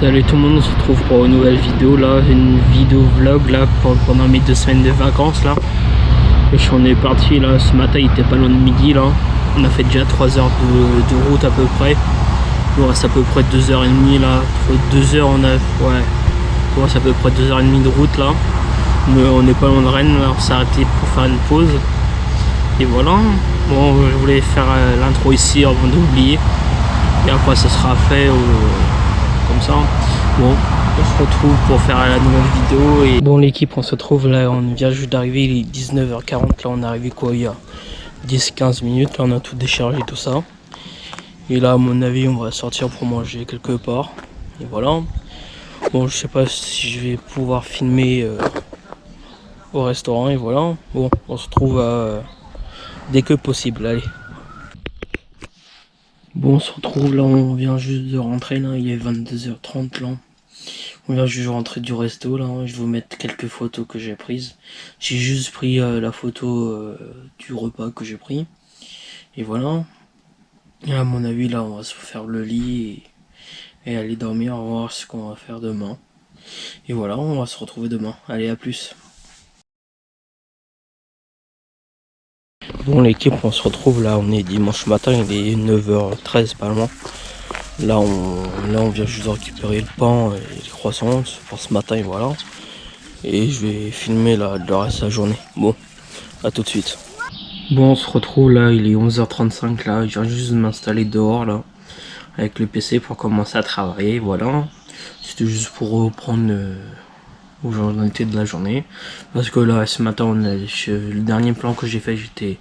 Salut tout le monde, on se retrouve pour une nouvelle vidéo là, une vidéo vlog là pendant mes 2 semaines de vacances là. Et on est parti là, ce matin il était pas loin de midi là. On a fait déjà 3 heures de route à peu près. Il nous reste à peu près 2h30 là. 2 heures on a. Ouais. Il nous reste à peu près 2h30 de route là. Mais on n'est pas loin de Rennes là, on s'est arrêté pour faire une pause. Et voilà. Bon, je voulais faire l'intro ici avant d'oublier. Et après ça sera fait comme ça. Bon, on se retrouve pour faire la nouvelle vidéo. Et bon, l'équipe, on se retrouve là, on vient juste d'arriver, il est 19h40. Là, on est arrivé quoi, il y a 10-15 minutes. Là, on a tout déchargé, tout ça. Et là, à mon avis, on va sortir pour manger quelque part. Et voilà. Bon, je sais pas si je vais pouvoir filmer au restaurant. Et voilà. Bon, on se retrouve dès que possible. Allez. Bon, on se retrouve là, on vient juste de rentrer là, il est 22h30 là. On vient juste de rentrer du resto là, je vais vous mettre quelques photos que j'ai prises. J'ai juste pris la photo du repas que j'ai pris. Et voilà. Et à mon avis là, on va se faire le lit et aller dormir, on va voir ce qu'on va faire demain. Et voilà, on va se retrouver demain. Allez, à plus. Bon l'équipe, on se retrouve là, on est dimanche matin, il est 9h13 pas loin. Là on vient juste de récupérer le pain et les croissants pour ce matin et voilà. Et je vais filmer là le reste de la journée. Bon, à tout de suite. Bon, on se retrouve là, il est 11h35 là, je viens juste de m'installer dehors là, avec le PC pour commencer à travailler, voilà. C'était juste pour reprendre aux journalités de la journée. Parce que là, ce matin, le dernier plan que j'ai fait, j'étais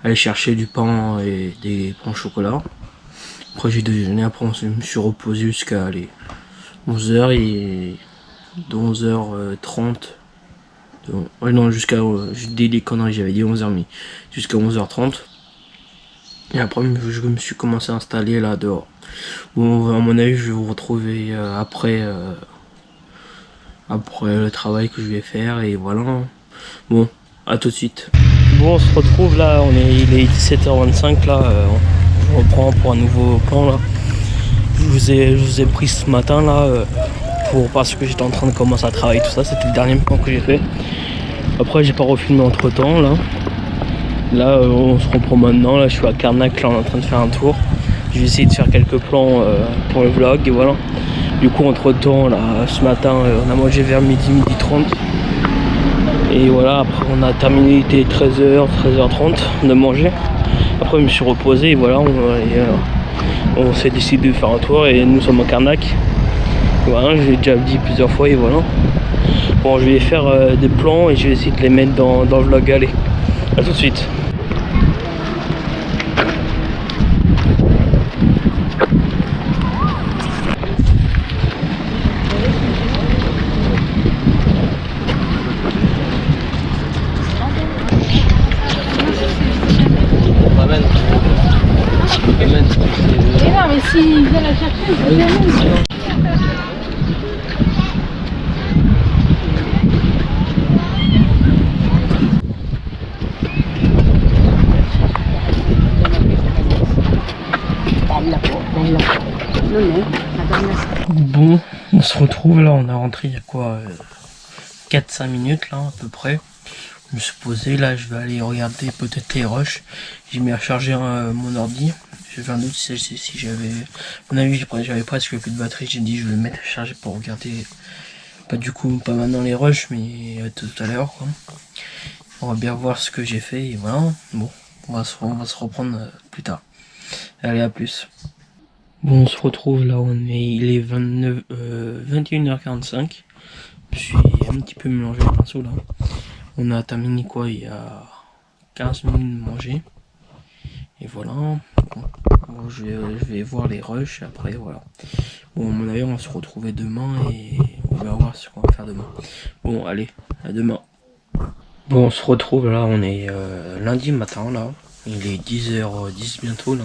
allé chercher du pain et des pains au chocolat. Après j'ai déjeuné, après je me suis reposé jusqu'à 11h et de 11h30. Ouais non, jusqu'à je dis des conneries, j'avais dit 11h30. Jusqu'à 11h30. Et après je me suis commencé à installer là dehors. Bon, à mon avis je vais vous retrouver après le travail que je vais faire et voilà. Bon, à tout de suite. Bon, on se retrouve là, il est 17h25 là, on reprend pour un nouveau plan là. Je vous ai pris ce matin là parce que j'étais en train de commencer à travailler tout ça, c'était le dernier plan que j'ai fait. Après j'ai pas refilmé entre temps là. Là on se reprend maintenant, là je suis à Carnac, là on est en train de faire un tour. Je vais essayer de faire quelques plans pour le vlog et voilà. Du coup entre temps là ce matin on a mangé vers midi 30. Et voilà, après on a terminé, il était 13h, 13h30 de manger. Après je me suis reposé et voilà, on s'est décidé de faire un tour et nous sommes à Carnac. Voilà, je l'ai déjà dit plusieurs fois et voilà. Bon, je vais faire des plans et je vais essayer de les mettre dans le vlog. Allez, à tout de suite. Mais non, mais s'il vient la chercher, il peut jamais. Bon, on se retrouve là, on a rentré il y a quoi 4-5 minutes là à peu près. Je me suis posé là, je vais aller regarder peut-être les rushs. J'ai mis à charger mon ordi. J'avais un doute si j'avais... À mon avis j'avais presque plus de batterie, j'ai dit je vais le mettre à charger pour regarder. Pas du coup, pas maintenant les rushs, mais tout à l'heure quoi. On va bien voir ce que j'ai fait et voilà. Bon, on va se reprendre plus tard. Allez, à plus. Bon, on se retrouve là, il est 21h45. Je suis un petit peu mélangé le pinceau là. On a terminé quoi il y a 15 minutes de manger. Et voilà. Bon, je vais voir les rushs après, voilà. Bon, à mon avis, on va se retrouver demain et on va voir ce qu'on va faire demain. Bon, allez, à demain. Bon, on se retrouve là, on est lundi matin là. Il est 10h10 bientôt là.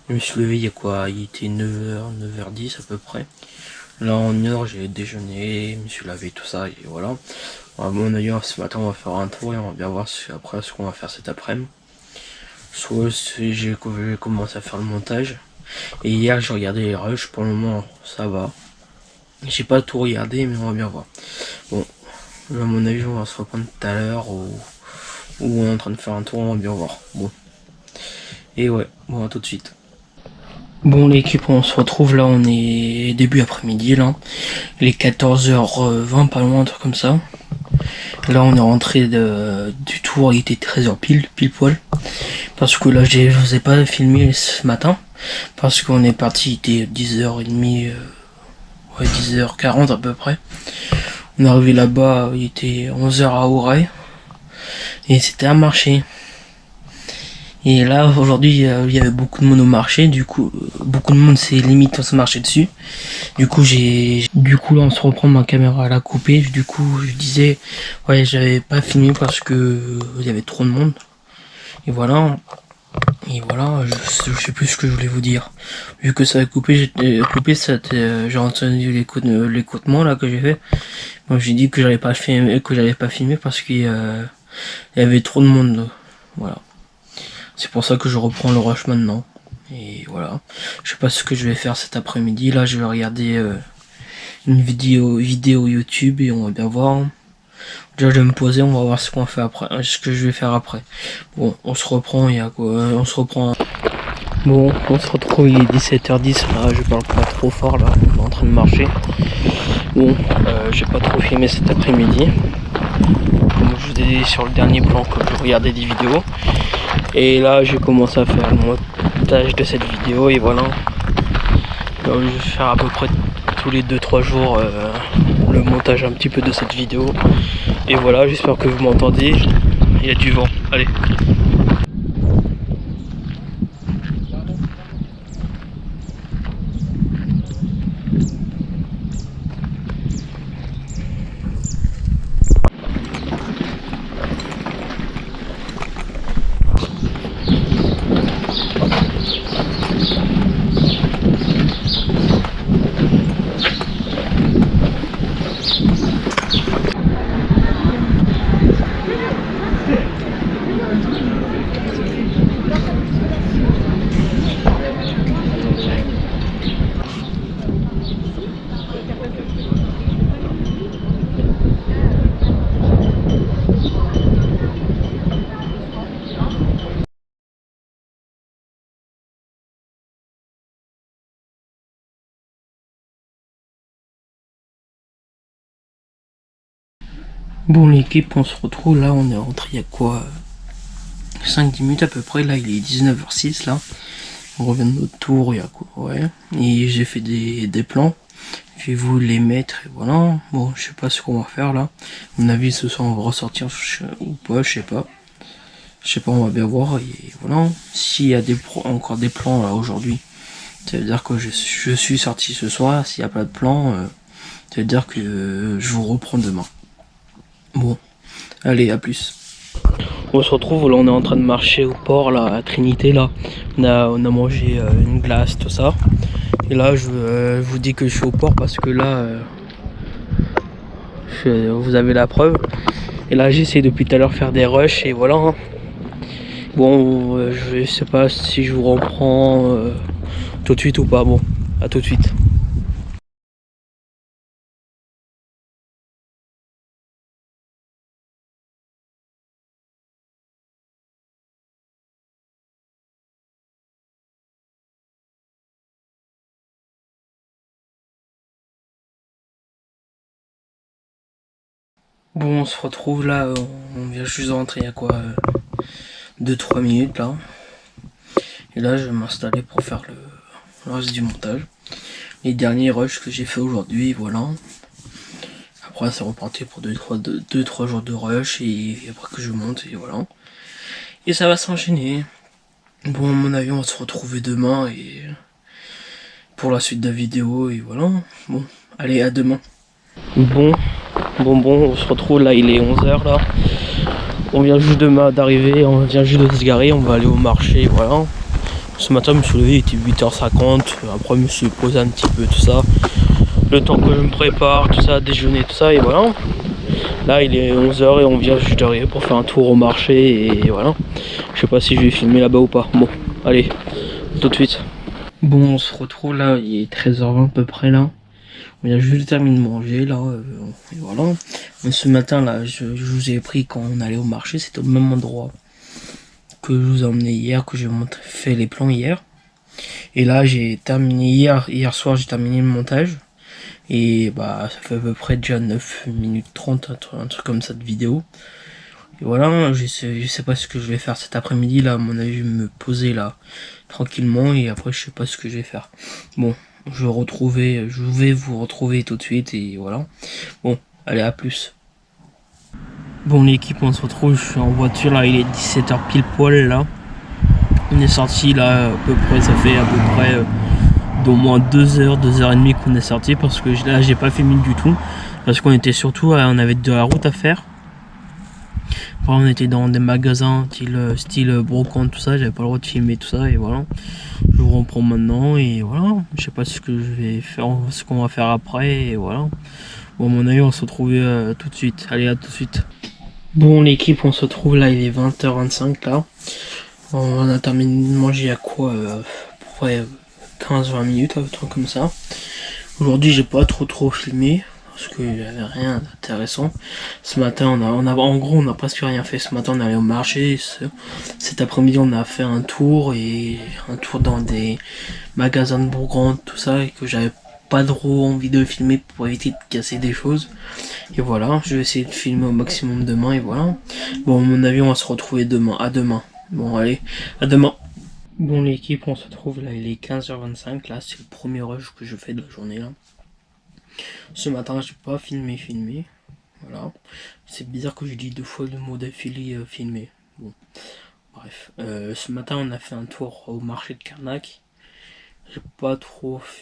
Je me suis levé il y a quoi, il était 9h10 à peu près. Là en une heure j'ai déjeuné, je me suis lavé tout ça et voilà. À mon avis ce matin on va faire un tour et on va bien voir après ce qu'on va faire cet après-midi. Soit j'ai commencé à faire le montage. Et hier j'ai regardé les rushs, pour le moment ça va. J'ai pas tout regardé, mais on va bien voir. Bon, à mon avis, on va se reprendre tout à l'heure ou on est en train de faire un tour, on va bien voir. Bon. Et ouais, bon, à tout de suite. Bon, l'équipe, on se retrouve là, on est début après-midi là. Il est 14h20, pas loin, un truc comme ça. Là, on est rentré du tour, il était 13h pile poil. Parce que là, je vous ai pas filmé ce matin. Parce qu'on est parti, il était 10h30, ouais, 10h40 à peu près. On est arrivé là-bas, il était 11h à Auray. Et c'était un marché. Et là, aujourd'hui, il y avait beaucoup de monde au marché. Du coup, beaucoup de monde s'est limite à se marcher dessus. Du coup, là, on se reprend, ma caméra à la couper. Du coup, je disais, ouais, j'avais pas filmé parce que il y avait trop de monde. Et voilà. Je sais plus ce que je voulais vous dire. Vu que ça a coupé, j'ai entendu l'écoutement là que j'ai fait. Moi, j'ai dit que j'allais pas filmer parce qu'il y avait trop de monde. Voilà. C'est pour ça que je reprends le rush maintenant. Et voilà. Je sais pas ce que je vais faire cet après-midi. Là, je vais regarder une vidéo YouTube et on va bien voir. Déjà, je vais me poser, on va voir ce qu'on fait après, ce que je vais faire après. Bon, on se reprend, il y a quoi, on se reprend. Bon, on se retrouve, il est 17h10, là, je parle pas trop fort, là, on est en train de marcher. Bon, j'ai pas trop filmé cet après-midi. Comme je vous ai dit sur le dernier plan que je regardais des vidéos. Et là, j'ai commencé à faire le montage de cette vidéo, et voilà. Je vais faire à peu près tous les 2-3 jours le montage un petit peu de cette vidéo. Et voilà, j'espère que vous m'entendez. Il y a du vent. Allez. Bon, l'équipe, on se retrouve là, on est rentré il y a quoi 5-10 minutes à peu près, là il est 19h06 là. On revient de notre tour, il y a quoi, ouais. Et j'ai fait des plans. Je vais vous les mettre et voilà. Bon, je sais pas ce qu'on va faire là. À mon avis, ce soir on va ressortir ou pas, je sais pas. Je sais pas, on va bien voir et voilà. S'il y a encore des plans là aujourd'hui, ça veut dire que je suis sorti ce soir. S'il n'y a pas de plan, ça veut dire que je vous reprends demain. Bon, allez, à plus. On se retrouve, là on est en train de marcher au port là, à Trinité là. On a mangé une glace, tout ça. Et là je vous dis que je suis au port parce que là vous avez la preuve. Et là j'essaie depuis tout à l'heure faire des rushs et voilà. Hein. Bon, je sais pas si je vous reprends tout de suite ou pas. Bon, à tout de suite. Bon, on se retrouve là, on vient juste de rentrer il y a quoi 2-3 minutes là. Et là je vais m'installer pour faire le reste du montage. Les derniers rushs que j'ai fait aujourd'hui, voilà. Après c'est reparti pour 2-3 jours de rush et après que je monte et voilà. Et ça va s'enchaîner. Bon, à mon avis on va se retrouver demain et pour la suite de la vidéo et voilà. Bon, allez, à demain. Bon, on se retrouve là, il est 11h là. On vient juste d'arriver, on vient juste de se garer, on va aller au marché, voilà. Ce matin, je me suis levé, il était 8h50. Après, je me suis posé un petit peu, tout ça. Le temps que je me prépare, tout ça, déjeuner, tout ça, et voilà. Là, il est 11h et on vient juste d'arriver pour faire un tour au marché, et voilà. Je sais pas si je vais filmer là-bas ou pas. Bon, allez, tout de suite. Bon, on se retrouve là, il est 13h20 à peu près là. On vient juste de terminer de manger là, et voilà. Mais ce matin là, je vous ai pris quand on allait au marché, c'était au même endroit que je vous ai emmené hier, que j'ai fait les plans hier. Et là j'ai terminé hier soir j'ai terminé le montage. Et bah ça fait à peu près déjà 9 minutes 30, un truc comme ça de vidéo. Et voilà, je sais pas ce que je vais faire cet après-midi là, à mon avis je vais me poser là tranquillement et après je sais pas ce que je vais faire. Bon, je vais vous retrouver tout de suite et voilà. Bon, allez à plus. Bon l'équipe on se retrouve, je suis en voiture là, il est 17h pile poil là. On est sorti là à peu près, ça fait à peu près d'au moins 2h, 2h30 qu'on est sorti parce que là j'ai pas filmé du tout. Parce qu'on était surtout, on avait de la route à faire. Après, on était dans des magasins style brocante, tout ça, j'avais pas le droit de filmer tout ça et voilà. Je vous reprends maintenant et voilà. Je sais pas ce que je vais faire, ce qu'on va faire après et voilà. Bon à mon avis on se retrouve tout de suite. Allez à tout de suite. Bon l'équipe on se retrouve là, il est 20h25 là. On a terminé de manger à quoi à peu près 15-20 minutes, un truc comme ça. Aujourd'hui j'ai pas trop filmé parce qu'il y avait rien d'intéressant. Ce matin en gros on a presque rien fait. Ce matin on est allé au marché. Cet après-midi on a fait un tour dans des magasins de Bourgogne, tout ça, et que j'avais pas trop envie de filmer pour éviter de casser des choses. Et voilà, je vais essayer de filmer au maximum demain et voilà. Bon à mon avis on va se retrouver demain. À demain. Bon allez, à demain. Bon l'équipe on se trouve là, il est 15h25 là, c'est le premier rush que je fais de la journée là. Ce matin j'ai pas filmé, voilà. C'est bizarre que je dis 2 fois le mot d'affilée filmé. Bon, bref. Ce matin on a fait un tour au marché de Carnac.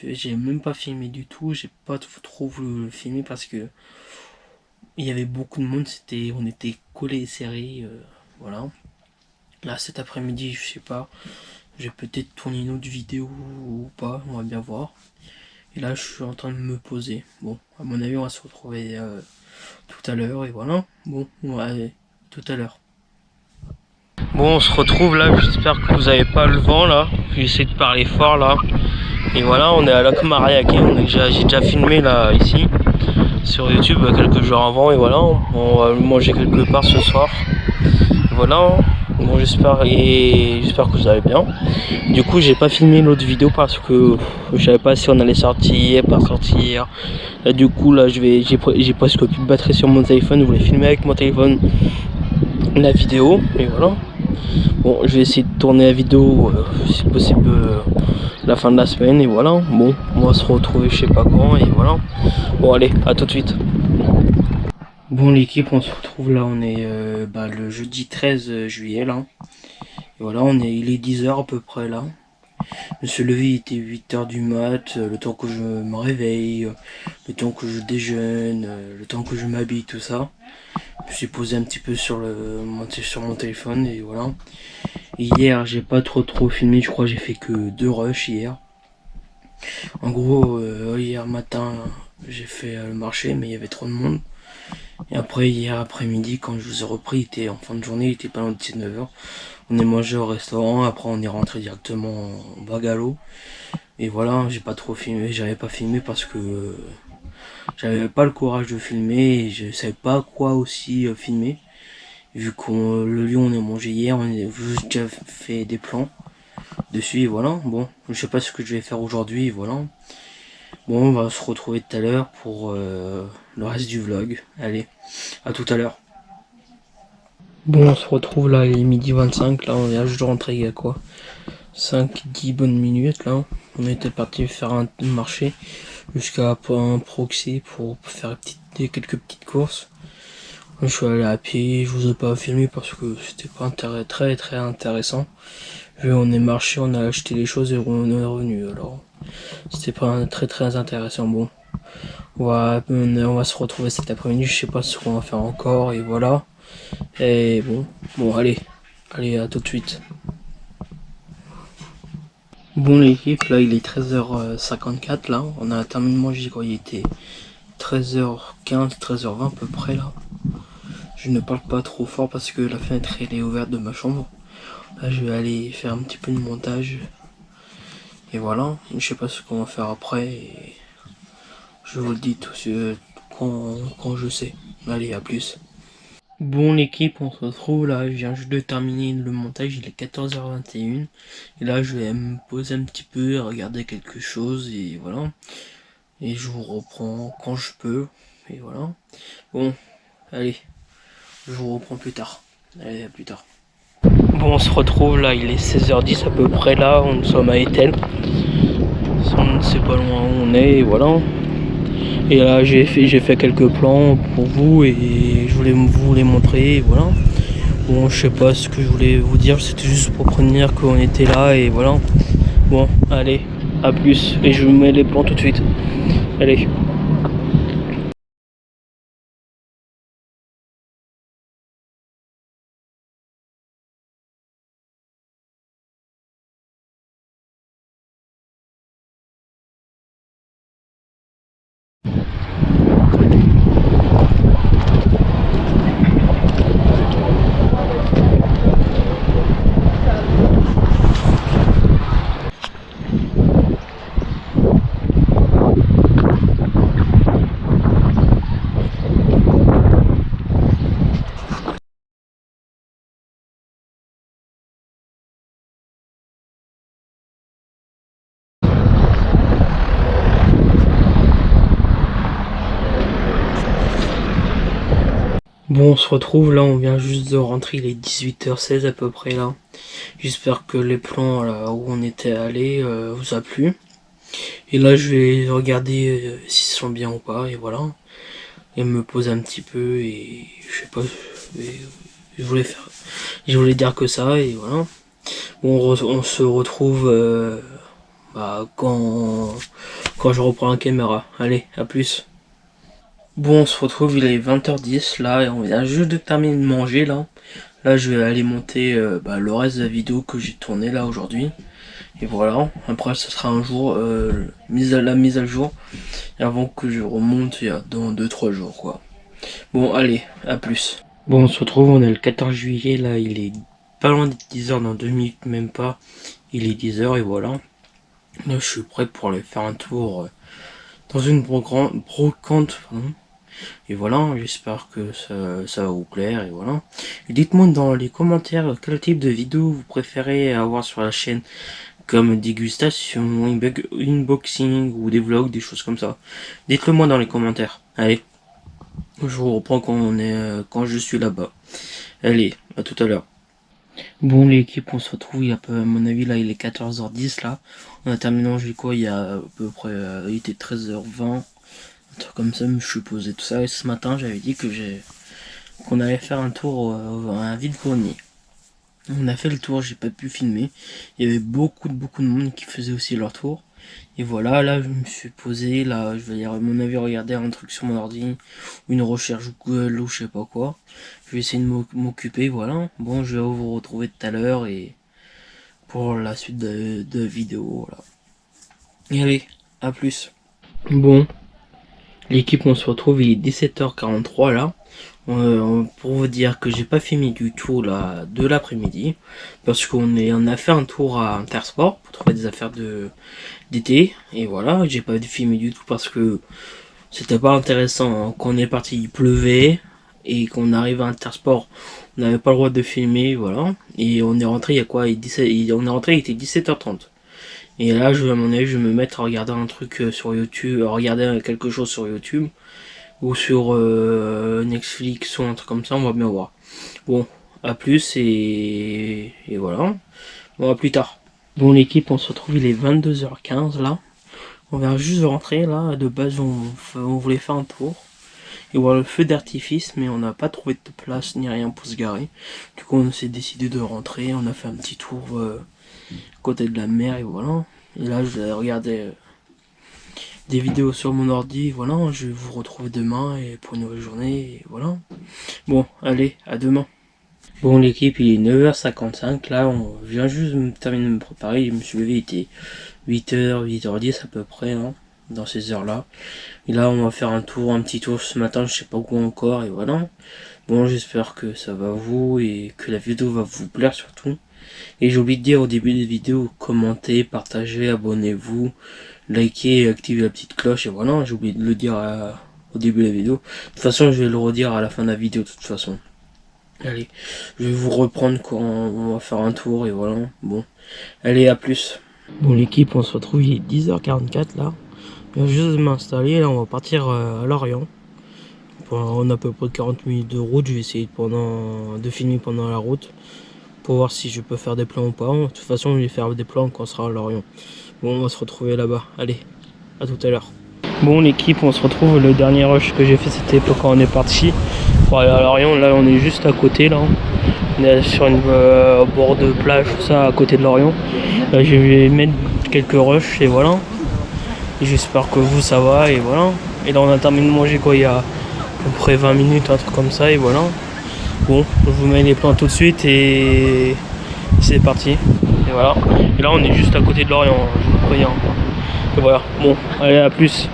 J'ai même pas filmé du tout, j'ai pas trop voulu le filmer parce que il y avait beaucoup de monde, on était collés et serrés, voilà. Là cet après-midi je sais pas, j'ai peut-être tourné une autre vidéo ou pas, on va bien voir. Et là je suis en train de me poser. Bon, à mon avis on va se retrouver tout à l'heure et voilà. Bon, ouais, tout à l'heure. Bon on se retrouve là, j'espère que vous avez pas le vent là. J'essaie de parler fort là. Et voilà, on est à Lac Mariaque, j'ai déjà filmé là ici sur YouTube quelques jours avant et voilà, on va manger quelque part ce soir. Et voilà. Bon j'espère que vous allez bien. Du coup j'ai pas filmé l'autre vidéo parce que je savais pas si on allait sortir, pas sortir. Là, du coup là j'ai presque plus de batterie sur mon téléphone. Je voulais filmer avec mon téléphone la vidéo et voilà. Bon je vais essayer de tourner la vidéo si possible la fin de la semaine et voilà. Bon on va se retrouver je sais pas quand et voilà. Bon allez à tout de suite. Bon l'équipe on se retrouve là, on est le jeudi 13 juillet là. Et voilà, il est 10h à peu près là. Je me suis levé, il était 8h du mat, le temps que je me réveille, le temps que je déjeune, le temps que je m'habille, tout ça. Je me suis posé un petit peu sur mon téléphone et voilà. Et hier j'ai pas trop filmé, je crois que j'ai fait que 2 rushs hier. En gros hier matin j'ai fait le marché mais il y avait trop de monde. Et après hier après-midi quand je vous ai repris, il était en fin de journée, il était pas loin de 19h. On est mangé au restaurant, après on est rentré directement en Bagalo. Et voilà, j'ai pas trop filmé, j'avais pas filmé parce que j'avais pas le courage de filmer et je savais pas quoi aussi filmer. Vu que le lion on a mangé hier, on a déjà fait des plans dessus et voilà. Bon, je sais pas ce que je vais faire aujourd'hui, voilà. Bon, on va se retrouver tout à l'heure pour le reste du vlog. Allez, à tout à l'heure. Bon, on se retrouve là, il est midi 25, là, on vient juste de rentrer il y a quoi 5-10 bonnes minutes, là. On était parti faire un marché jusqu'à un proxy pour faire quelques petites courses. Je suis allé à pied, je vous ai pas filmé parce que c'était pas très intéressant. On est marché, on a acheté les choses et on est revenu, alors c'était pas très intéressant. Bon, on va se retrouver cet après-midi, je sais pas ce qu'on va faire encore et voilà. Et bon allez à tout de suite. Bon l'équipe là il est 13h54 là, on a terminé de manger quand il était 13h15, 13h20 à peu près là. Je ne parle pas trop fort parce que la fenêtre elle est ouverte de ma chambre. Là je vais aller faire un petit peu de montage. Et voilà, je sais pas ce qu'on va faire après. Et Je vous le dis tout quand je sais. Allez, à plus. Bon l'équipe, on se retrouve là, je viens juste de terminer le montage, il est 14h21. Et là je vais me poser un petit peu, regarder quelque chose et voilà. Et je vous reprends quand je peux. Et voilà. Bon, allez, je vous reprends plus tard. Allez, à plus tard. Bon, on se retrouve là, il est 16h10 à peu près là, on sommes à Etel. On ne sait pas loin où on est, et voilà. Et là j'ai fait quelques plans pour vous et je voulais vous les montrer, et voilà. Bon, je sais pas ce que je voulais vous dire, c'était juste pour prévenir qu'on était là et voilà. Bon, allez, à plus. Et je vous mets les plans tout de suite. Allez. Bon, on se retrouve là, on vient juste de rentrer, il est 18h16 à peu près là. J'espère que les plans là où on était allé vous a plu. Et là, je vais regarder s'ils sont bien ou pas, et voilà. Et me poser un petit peu, et je sais pas, et je voulais dire que ça, et voilà. Bon, on se retrouve quand je reprends la caméra. Allez, à plus. Bon, on se retrouve, il est 20h10 là, et on vient juste de terminer de manger là. Là, je vais aller monter le reste de la vidéo que j'ai tourné là aujourd'hui. Et voilà, après ce sera un jour, la mise à jour, avant que je remonte dans 2-3 jours quoi. Bon, allez, à plus. Bon, on se retrouve, on est le 14 juillet, là, il est pas loin des 10h, dans 2 minutes même pas. Il est 10h et voilà. Là, je suis prêt pour aller faire un tour dans une brocante, pardon. Et voilà, j'espère que ça va vous plaire, et voilà. Et dites-moi dans les commentaires quel type de vidéo vous préférez avoir sur la chaîne, comme dégustation, unboxing ou des vlogs, des choses comme ça. Dites-le moi dans les commentaires. Allez, je vous reprends quand je suis là-bas. Allez, à tout à l'heure. Bon l'équipe, on se retrouve, il y a à mon avis là il est 14h10 là. On a terminé manger quoi il y a à peu près, il était 13h20. Un truc comme ça, je me suis posé tout ça. Et ce matin j'avais dit qu'on allait faire un tour à un vide-grenier. On a fait le tour, j'ai pas pu filmer. Il y avait beaucoup de monde qui faisait aussi leur tour. Et voilà, là je me suis posé, là je vais à mon avis regarder un truc sur mon ordi, ou une recherche Google ou je sais pas quoi. Je vais essayer de m'occuper, voilà. Bon, je vais vous retrouver tout à l'heure et pour la suite de vidéo, voilà. Et allez, à plus. Bon, l'équipe on se retrouve, il est 17h43 là. Pour vous dire que j'ai pas filmé du tout là de l'après-midi parce on a fait un tour à Intersport pour trouver des affaires d'été et voilà, j'ai pas filmé du tout parce que c'était pas intéressant, hein. Quand on est parti il pleuvait et qu'on arrive à Intersport on n'avait pas le droit de filmer, voilà, et on est rentré il y a quoi, on est rentré il était 17h30 et là à mon avis je vais me mettre à regarder un truc sur YouTube, à regarder quelque chose sur YouTube ou sur Netflix ou un truc comme ça, on va bien voir. Bon, à plus et voilà. Bon, à plus tard. Bon l'équipe, on se retrouve, il est 22h15 là. On vient juste de rentrer là, de base on voulait faire un tour et voir le feu d'artifice, mais on n'a pas trouvé de place ni rien pour se garer. Du coup on s'est décidé de rentrer, on a fait un petit tour côté de la mer et voilà. Et là je vais regarder des vidéos sur mon ordi, voilà, je vais vous retrouver demain et pour une nouvelle journée, et voilà. Bon, allez, à demain. Bon l'équipe, il est 9h55, là on vient juste de terminer de me préparer, je me suis levé, il était 8h, 8h10 à peu près, hein, dans ces heures-là. Et là on va faire un petit tour ce matin, je sais pas où encore, et voilà. Bon, j'espère que ça va vous et que la vidéo va vous plaire surtout. Et j'ai oublié de dire au début des vidéos, commentez, partagez, abonnez-vous, likez et activez la petite cloche. Et voilà, j'ai oublié de le dire au début de la vidéo. De toute façon, je vais le redire à la fin de la vidéo de toute façon. Allez, je vais vous reprendre quand on va faire un tour et voilà. Bon, allez, à plus. Bon l'équipe, on se retrouve, il est 10h44 là. Je viens juste de m'installer, là on va partir à Lorient. On a à peu près 40 minutes de route, je vais essayer de filmer pendant la route. Pour voir si je peux faire des plans ou pas. De toute façon je vais faire des plans quand on sera à Lorient. Bon, on va se retrouver là-bas, allez, à tout à l'heure. Bon l'équipe, on se retrouve, le dernier rush que j'ai fait c'était quand on est parti pour aller à Lorient. Là on est juste à côté là. On est sur une bord de plage, tout ça, à côté de Lorient. Là, je vais mettre quelques rushs et voilà. Et j'espère que vous ça va et voilà. Et là on a terminé de manger quoi, il y a à peu près 20 minutes, un truc comme ça et voilà. Bon, je vous mets les plans tout de suite et c'est parti. Et voilà. Et là on est juste à côté de Lorient, je vous préviens. Et voilà. Bon, allez, à plus.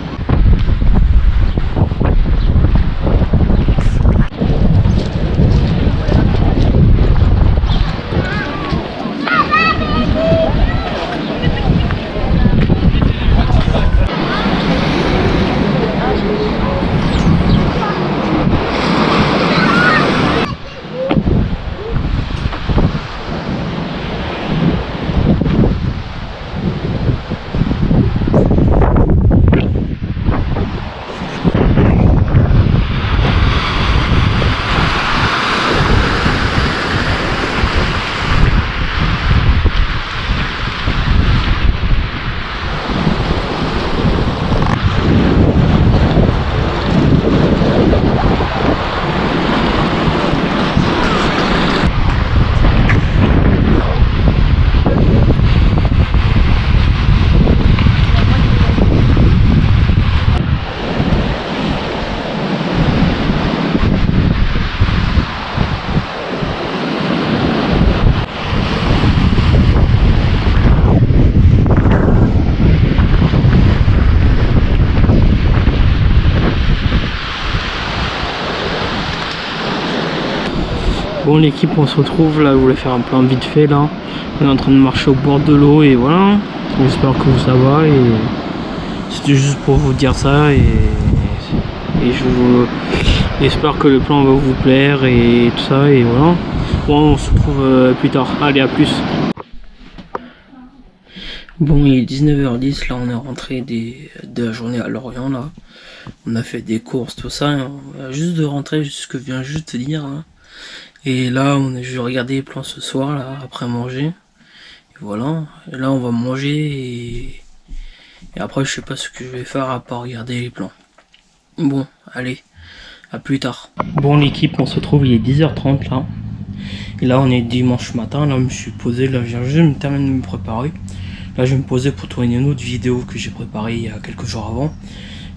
Bon l'équipe, on se retrouve là, je voulais faire un plan vite fait là. On est en train de marcher au bord de l'eau et voilà. J'espère que ça va et c'était juste pour vous dire ça et j'espère que le plan va vous plaire et tout ça et voilà. Bon, on se retrouve plus tard. Allez, à plus. Bon, il est 19h10, là on est rentré de la journée à Lorient là. On a fait des courses, tout ça. On vient juste de rentrer, ce que je viens juste de dire là. Et là, je vais regarder les plans ce soir, là, après manger. Et voilà. Et là, on va manger et après, je sais pas ce que je vais faire à part regarder les plans. Bon, allez, à plus tard. Bon, l'équipe, on se retrouve, il est 10h30 là. Et là, on est dimanche matin. Là, je me suis posé, là, je viens juste de me terminer de me préparer. Là, je vais me poser pour tourner une autre vidéo que j'ai préparée il y a quelques jours avant.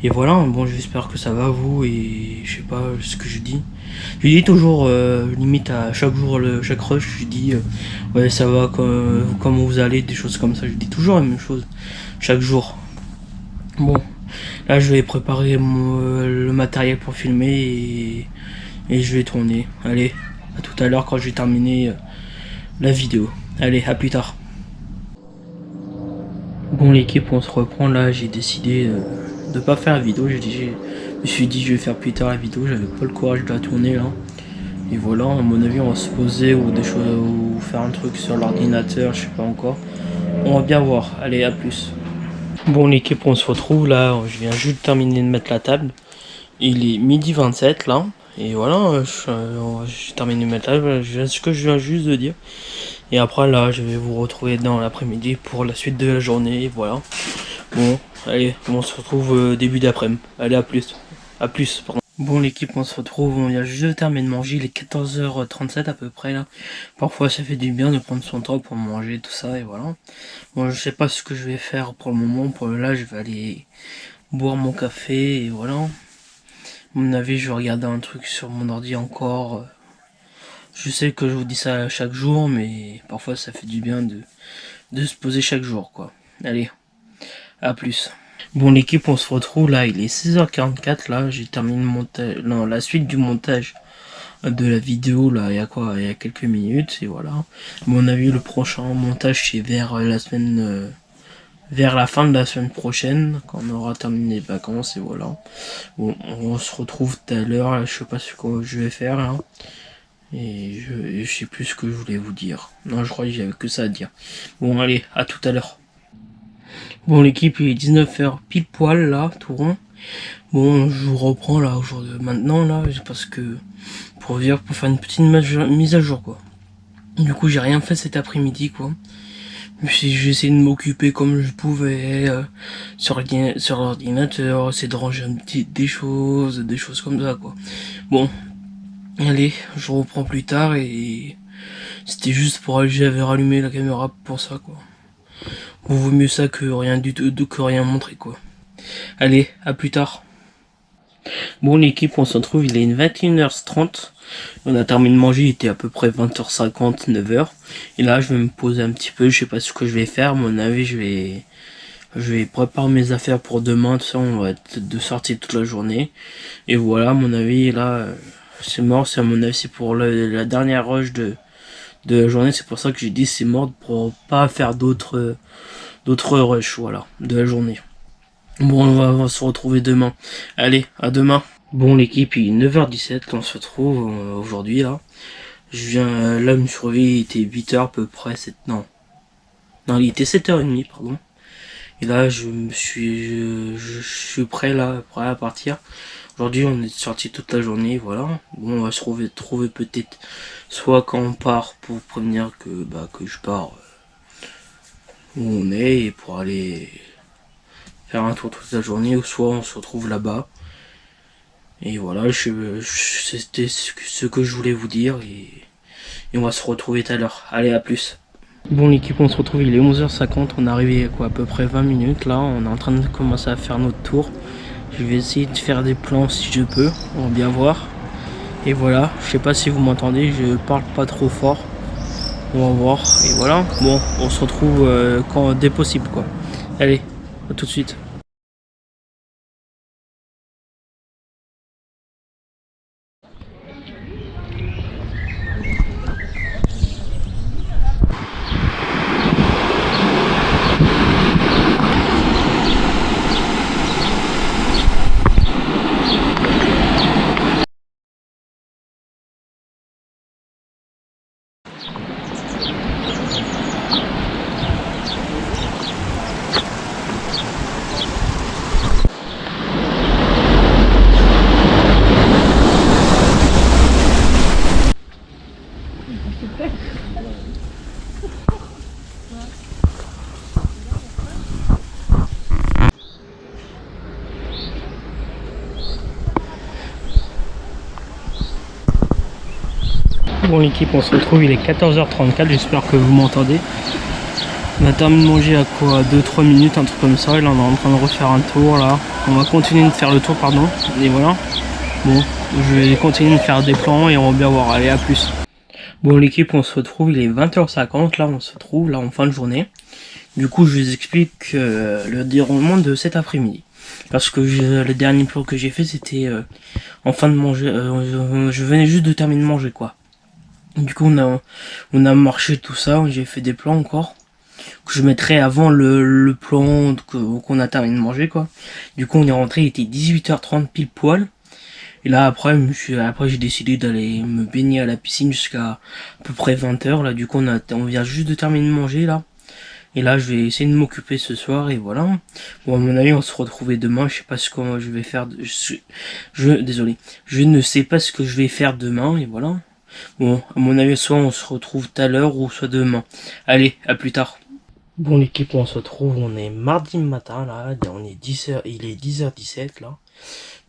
Et voilà, bon, j'espère que ça va vous et je sais pas ce que je dis. Je dis toujours, limite à chaque jour, chaque rush, je dis ouais ça va, comment vous allez, des choses comme ça. Je dis toujours la même chose, chaque jour. Bon, là je vais préparer le matériel pour filmer et je vais tourner. Allez, à tout à l'heure quand je vais terminer la vidéo. Allez, à plus tard. Bon l'équipe, on se reprend là, j'ai décidé de pas faire la vidéo, je me suis dit je vais faire plus tard la vidéo, j'avais pas le courage de la tourner là. Et voilà, à mon avis on va se poser ou des choses ou faire un truc sur l'ordinateur, je sais pas encore. On va bien voir, allez, à plus. Bon l'équipe, on se retrouve là, je viens juste de terminer de mettre la table. Il est 12h27 là. Et voilà, j'ai terminé de mettre la table, ce que je viens juste de dire. Et après là, je vais vous retrouver dans l'après-midi pour la suite de la journée, voilà. Bon, allez, on se retrouve début d'après-midi. Allez, à plus. À plus, pardon. Bon l'équipe, on se retrouve, on vient juste de terminer de manger, il est 14h37 à peu près là. Parfois ça fait du bien de prendre son temps pour manger, tout ça, et voilà. Bon, je sais pas ce que je vais faire pour le moment, là je vais aller boire mon café, et voilà. À mon avis, je vais regarder un truc sur mon ordi encore. Je sais que je vous dis ça chaque jour, mais parfois ça fait du bien de se poser chaque jour, quoi. Allez, à plus. Bon l'équipe, on se retrouve là, il est 6h44 là, j'ai terminé le montage, non, la suite du montage de la vidéo là, il y a quoi, il y a quelques minutes, et voilà. À mon avis, le prochain montage c'est vers la semaine, vers la fin de la semaine prochaine, quand on aura terminé les vacances, et voilà. Bon, on se retrouve tout à l'heure, là, je sais pas ce que je vais faire là. Et je sais plus ce que je voulais vous dire. Non, je crois que j'avais que ça à dire. Bon, allez, à tout à l'heure. Bon, l'équipe, il est 19h pile poil là, tout rond. Bon, je vous reprends là aujourd'hui, maintenant là, parce que pour faire une petite mise à jour quoi. Du coup, j'ai rien fait cet après-midi quoi. J'ai essayé de m'occuper comme je pouvais sur l'ordinateur, essayer de ranger des choses comme ça quoi. Bon, allez, je reprends plus tard et c'était juste pour j'avais rallumé la caméra pour ça quoi. Vaut mieux ça que rien du tout, que rien montrer quoi. Allez, à plus tard. Bon l'équipe, on se retrouve, il est 21h30. On a terminé de manger, il était à peu près 20h50, 9h. Et là je vais me poser un petit peu, je sais pas ce que je vais faire, à mon avis je vais préparer mes affaires pour demain, tout ça, on va être de sortie toute la journée. Et voilà, à mon avis là, c'est mort, c'est à mon avis c'est pour la dernière rush de la journée, c'est pour ça que j'ai dit c'est mort pour pas faire d'autres rushs, voilà, de la journée. Bon, on va se retrouver demain. Allez, à demain. Bon, l'équipe, il est 9h17 qu'on se retrouve aujourd'hui, là. Je viens, là, me surveiller, il était 8h à peu près, non, il était 7h30, pardon. Et là, je suis prêt, là, prêt à partir. Aujourd'hui, on est sorti toute la journée, voilà. Bon, on va se trouver peut-être, soit quand on part pour prévenir que je pars où on est, et pour aller faire un tour toute la journée, ou soit on se retrouve là-bas. Et voilà, c'était ce que je voulais vous dire, et on va se retrouver tout à l'heure. Allez, à plus. Bon l'équipe, on se retrouve, il est 11h50, on est arrivé à peu près 20 minutes là, on est en train de commencer à faire notre tour. Je vais essayer de faire des plans si je peux, on va bien voir. Et voilà, je sais pas si vous m'entendez, je parle pas trop fort. On va voir, et voilà, bon, on se retrouve dès possible quoi. Allez, à tout de suite. Bon l'équipe, on se retrouve, il est 14h34, j'espère que vous m'entendez. On a terminé de manger à quoi, 2-3 minutes, un truc comme ça, et là on est en train de refaire un tour là. On va continuer de faire le tour, pardon, et voilà. Bon, je vais continuer de faire des plans et on va bien voir, allez à plus. Bon l'équipe, on se retrouve, il est 20h50, là on se trouve là en fin de journée. Du coup je vous explique le déroulement de cet après-midi. Parce que le dernier plan que j'ai fait c'était en fin de manger, je venais juste de terminer de manger quoi. Du coup on a marché tout ça, j'ai fait des plans encore que je mettrai avant le plan qu'on a terminé de manger quoi. Du coup on est rentré, il était 18h30 pile poil. Et là après j'ai décidé d'aller me baigner à la piscine jusqu'à à peu près 20h là. Du coup on vient juste de terminer de manger là. Et là je vais essayer de m'occuper ce soir et voilà. Bon à mon avis on se retrouvera demain, je sais pas ce que je vais faire, désolé, je ne sais pas ce que je vais faire demain et voilà. Bon à mon avis soit on se retrouve tout à l'heure ou soit demain. Allez, à plus tard. Bon l'équipe, on se retrouve, on est mardi matin là, on est 10h, il est 10h17 là.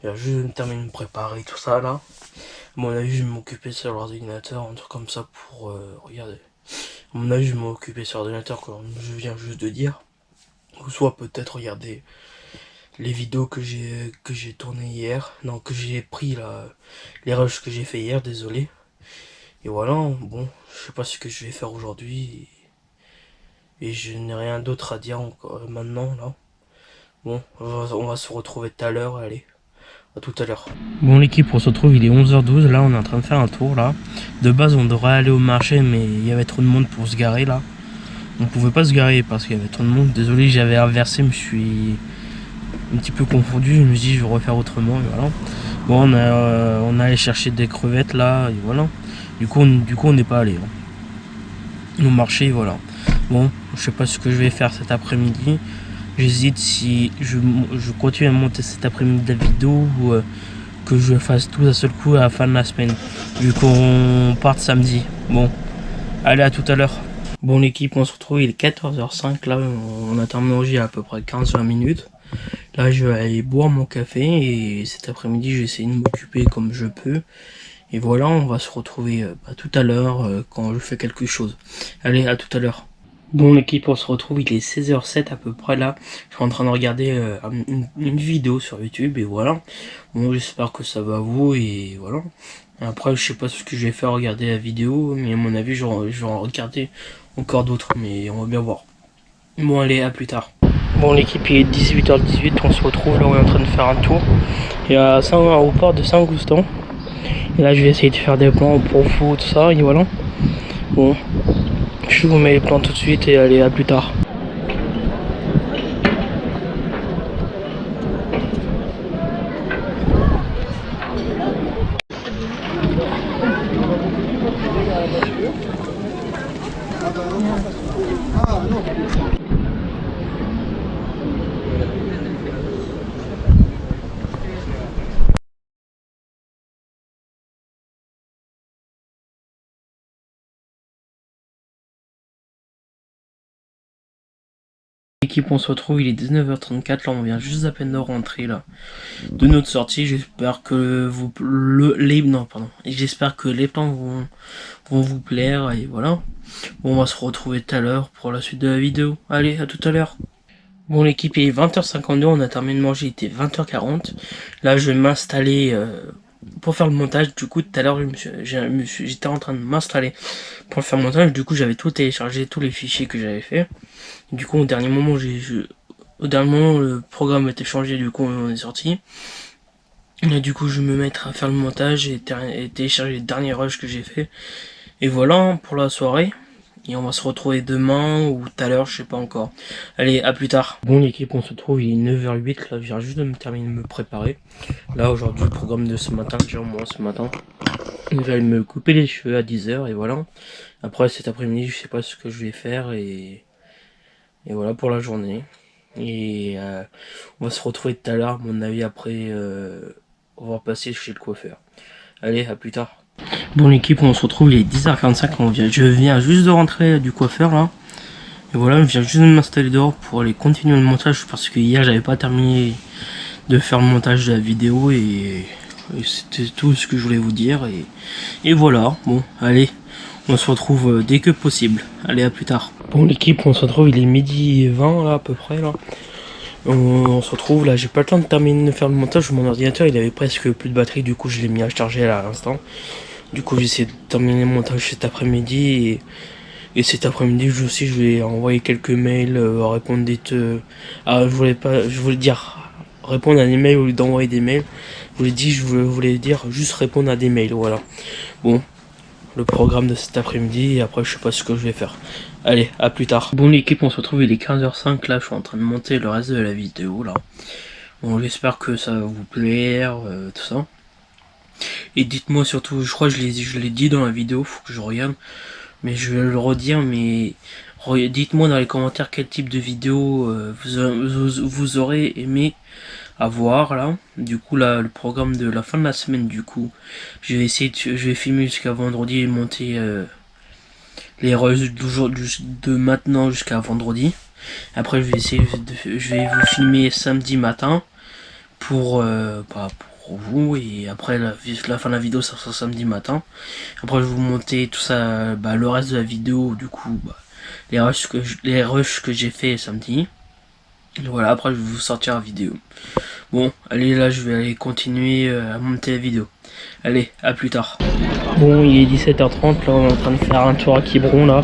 Je termine de me préparer tout ça là. À mon avis je vais m'occuper sur l'ordinateur, un truc comme ça pour regarder. À mon avis je vais m'occuper sur l'ordinateur comme je viens juste de dire. Ou soit peut-être regarder les vidéos que j'ai tournées hier. Non, que j'ai pris là, les rushs que j'ai fait hier, désolé. Et voilà, bon, je sais pas ce que je vais faire aujourd'hui. Et je n'ai rien d'autre à dire encore maintenant là. Bon, on va se retrouver tout à l'heure, allez. À tout à l'heure. Bon l'équipe, on se retrouve, il est 11h12, là on est en train de faire un tour là. De base on devrait aller au marché mais il y avait trop de monde pour se garer là. On pouvait pas se garer parce qu'il y avait trop de monde. Désolé, j'avais inversé, je me suis un petit peu confondu, je me suis dit je vais refaire autrement et voilà. Bon on a allé chercher des crevettes là et voilà. Du coup on n'est pas allé. Au marché, voilà. Bon, je sais pas ce que je vais faire cet après-midi. J'hésite si je continue à monter cet après-midi la vidéo ou que je fasse tout d'un seul coup à la fin de la semaine. Vu qu'on parte samedi. Bon, allez, à tout à l'heure. Bon l'équipe, on se retrouve, il est 14h05. Là, on a terminé à peu près 15-20 minutes. Là, je vais aller boire mon café et cet après-midi, je vais essayer de m'occuper comme je peux. Et voilà, on va se retrouver tout à l'heure quand je fais quelque chose. Allez, à tout à l'heure. Bon l'équipe, on se retrouve, il est 16h07 à peu près là. Je suis en train de regarder une vidéo sur YouTube et voilà. Bon, j'espère que ça va à vous et voilà. Après, je sais pas ce que je vais faire regarder la vidéo, mais à mon avis, je vais en regarder encore d'autres, mais on va bien voir. Bon, allez, à plus tard. Bon l'équipe, il est 18h18, on se retrouve là, on est en train de faire un tour. Il y a au port de Saint-Goustan. Et là, je vais essayer de faire des plans pour vous, tout ça, et voilà. Bon, je vous mets les plans tout de suite et allez, à plus tard. L'équipe, on se retrouve, il est 19h34, là on vient juste à peine de rentrer là de notre sortie. J'espère que j'espère que les plans vont vous plaire et voilà. Bon, on va se retrouver tout à l'heure pour la suite de la vidéo. Allez, à tout à l'heure. Bon l'équipe, il est 20h52, on a terminé de manger, il était 20h40. Là je vais m'installer pour faire le montage. Du coup tout à l'heure j'étais en train de m'installer pour faire le montage. Du coup j'avais tout téléchargé, tous les fichiers que j'avais fait. Du coup au dernier moment le programme a été changé, du coup on est sorti. Et du coup je vais me mettre à faire le montage et télécharger les derniers rushs que j'ai fait. Et voilà pour la soirée. Et on va se retrouver demain ou tout à l'heure, je sais pas encore. Allez, à plus tard. Bon l'équipe, on se retrouve, il est 9h08, là je viens juste de me terminer de me préparer. Là aujourd'hui, le programme de ce matin, déjà moi ce matin. Je vais me couper les cheveux à 10h et voilà. Après cet après-midi, je sais pas ce que je vais faire et voilà pour la journée. Et on va se retrouver tout à l'heure, à mon avis, après on va passer chez le coiffeur. Allez, à plus tard. Bon l'équipe, on se retrouve, il est 10h45, je viens juste de rentrer du coiffeur là. Et voilà, je viens juste de m'installer dehors pour aller continuer le montage parce que hier j'avais pas terminé de faire le montage de la vidéo et c'était tout ce que je voulais vous dire et voilà. Bon, allez, on se retrouve dès que possible. Allez, à plus tard. Bon l'équipe, on se retrouve, il est midi 20 là à peu près là. On se retrouve là, j'ai pas le temps de terminer de faire le montage, mon ordinateur il avait presque plus de batterie, du coup je l'ai mis à charger là à l'instant. Du coup j'ai essayé de terminer le montage cet après-midi et cet après-midi aussi je vais envoyer quelques mails, répondre je voulais dire répondre à des mails au lieu d'envoyer des mails. Je voulais dire juste répondre à des mails, voilà. Bon, le programme de cet après-midi et après je sais pas ce que je vais faire. Allez, à plus tard. Bon l'équipe, on se retrouve, il est 15h05, là je suis en train de monter le reste de la vidéo là. Bon, j'espère que ça va vous plaire, tout ça. Et dites-moi surtout, je crois que je l'ai dit dans la vidéo, faut que je regarde. Mais je vais le redire, mais dites-moi dans les commentaires quel type de vidéo vous aurez aimé avoir là. Du coup là, le programme de la fin de la semaine, du coup, je vais filmer jusqu'à vendredi et monter les rushs de maintenant jusqu'à vendredi. Après je vais vous filmer samedi matin pour vous et après la fin de la vidéo ça sera samedi matin. Après je vais vous monter tout ça, le reste de la vidéo, du coup les rushs que j'ai fait samedi. Et voilà, après je vais vous sortir la vidéo. Bon, allez, là je vais aller continuer à monter la vidéo. Allez, à plus tard. Bon, il est 17h30, là on est en train de faire un tour à Quiberon là.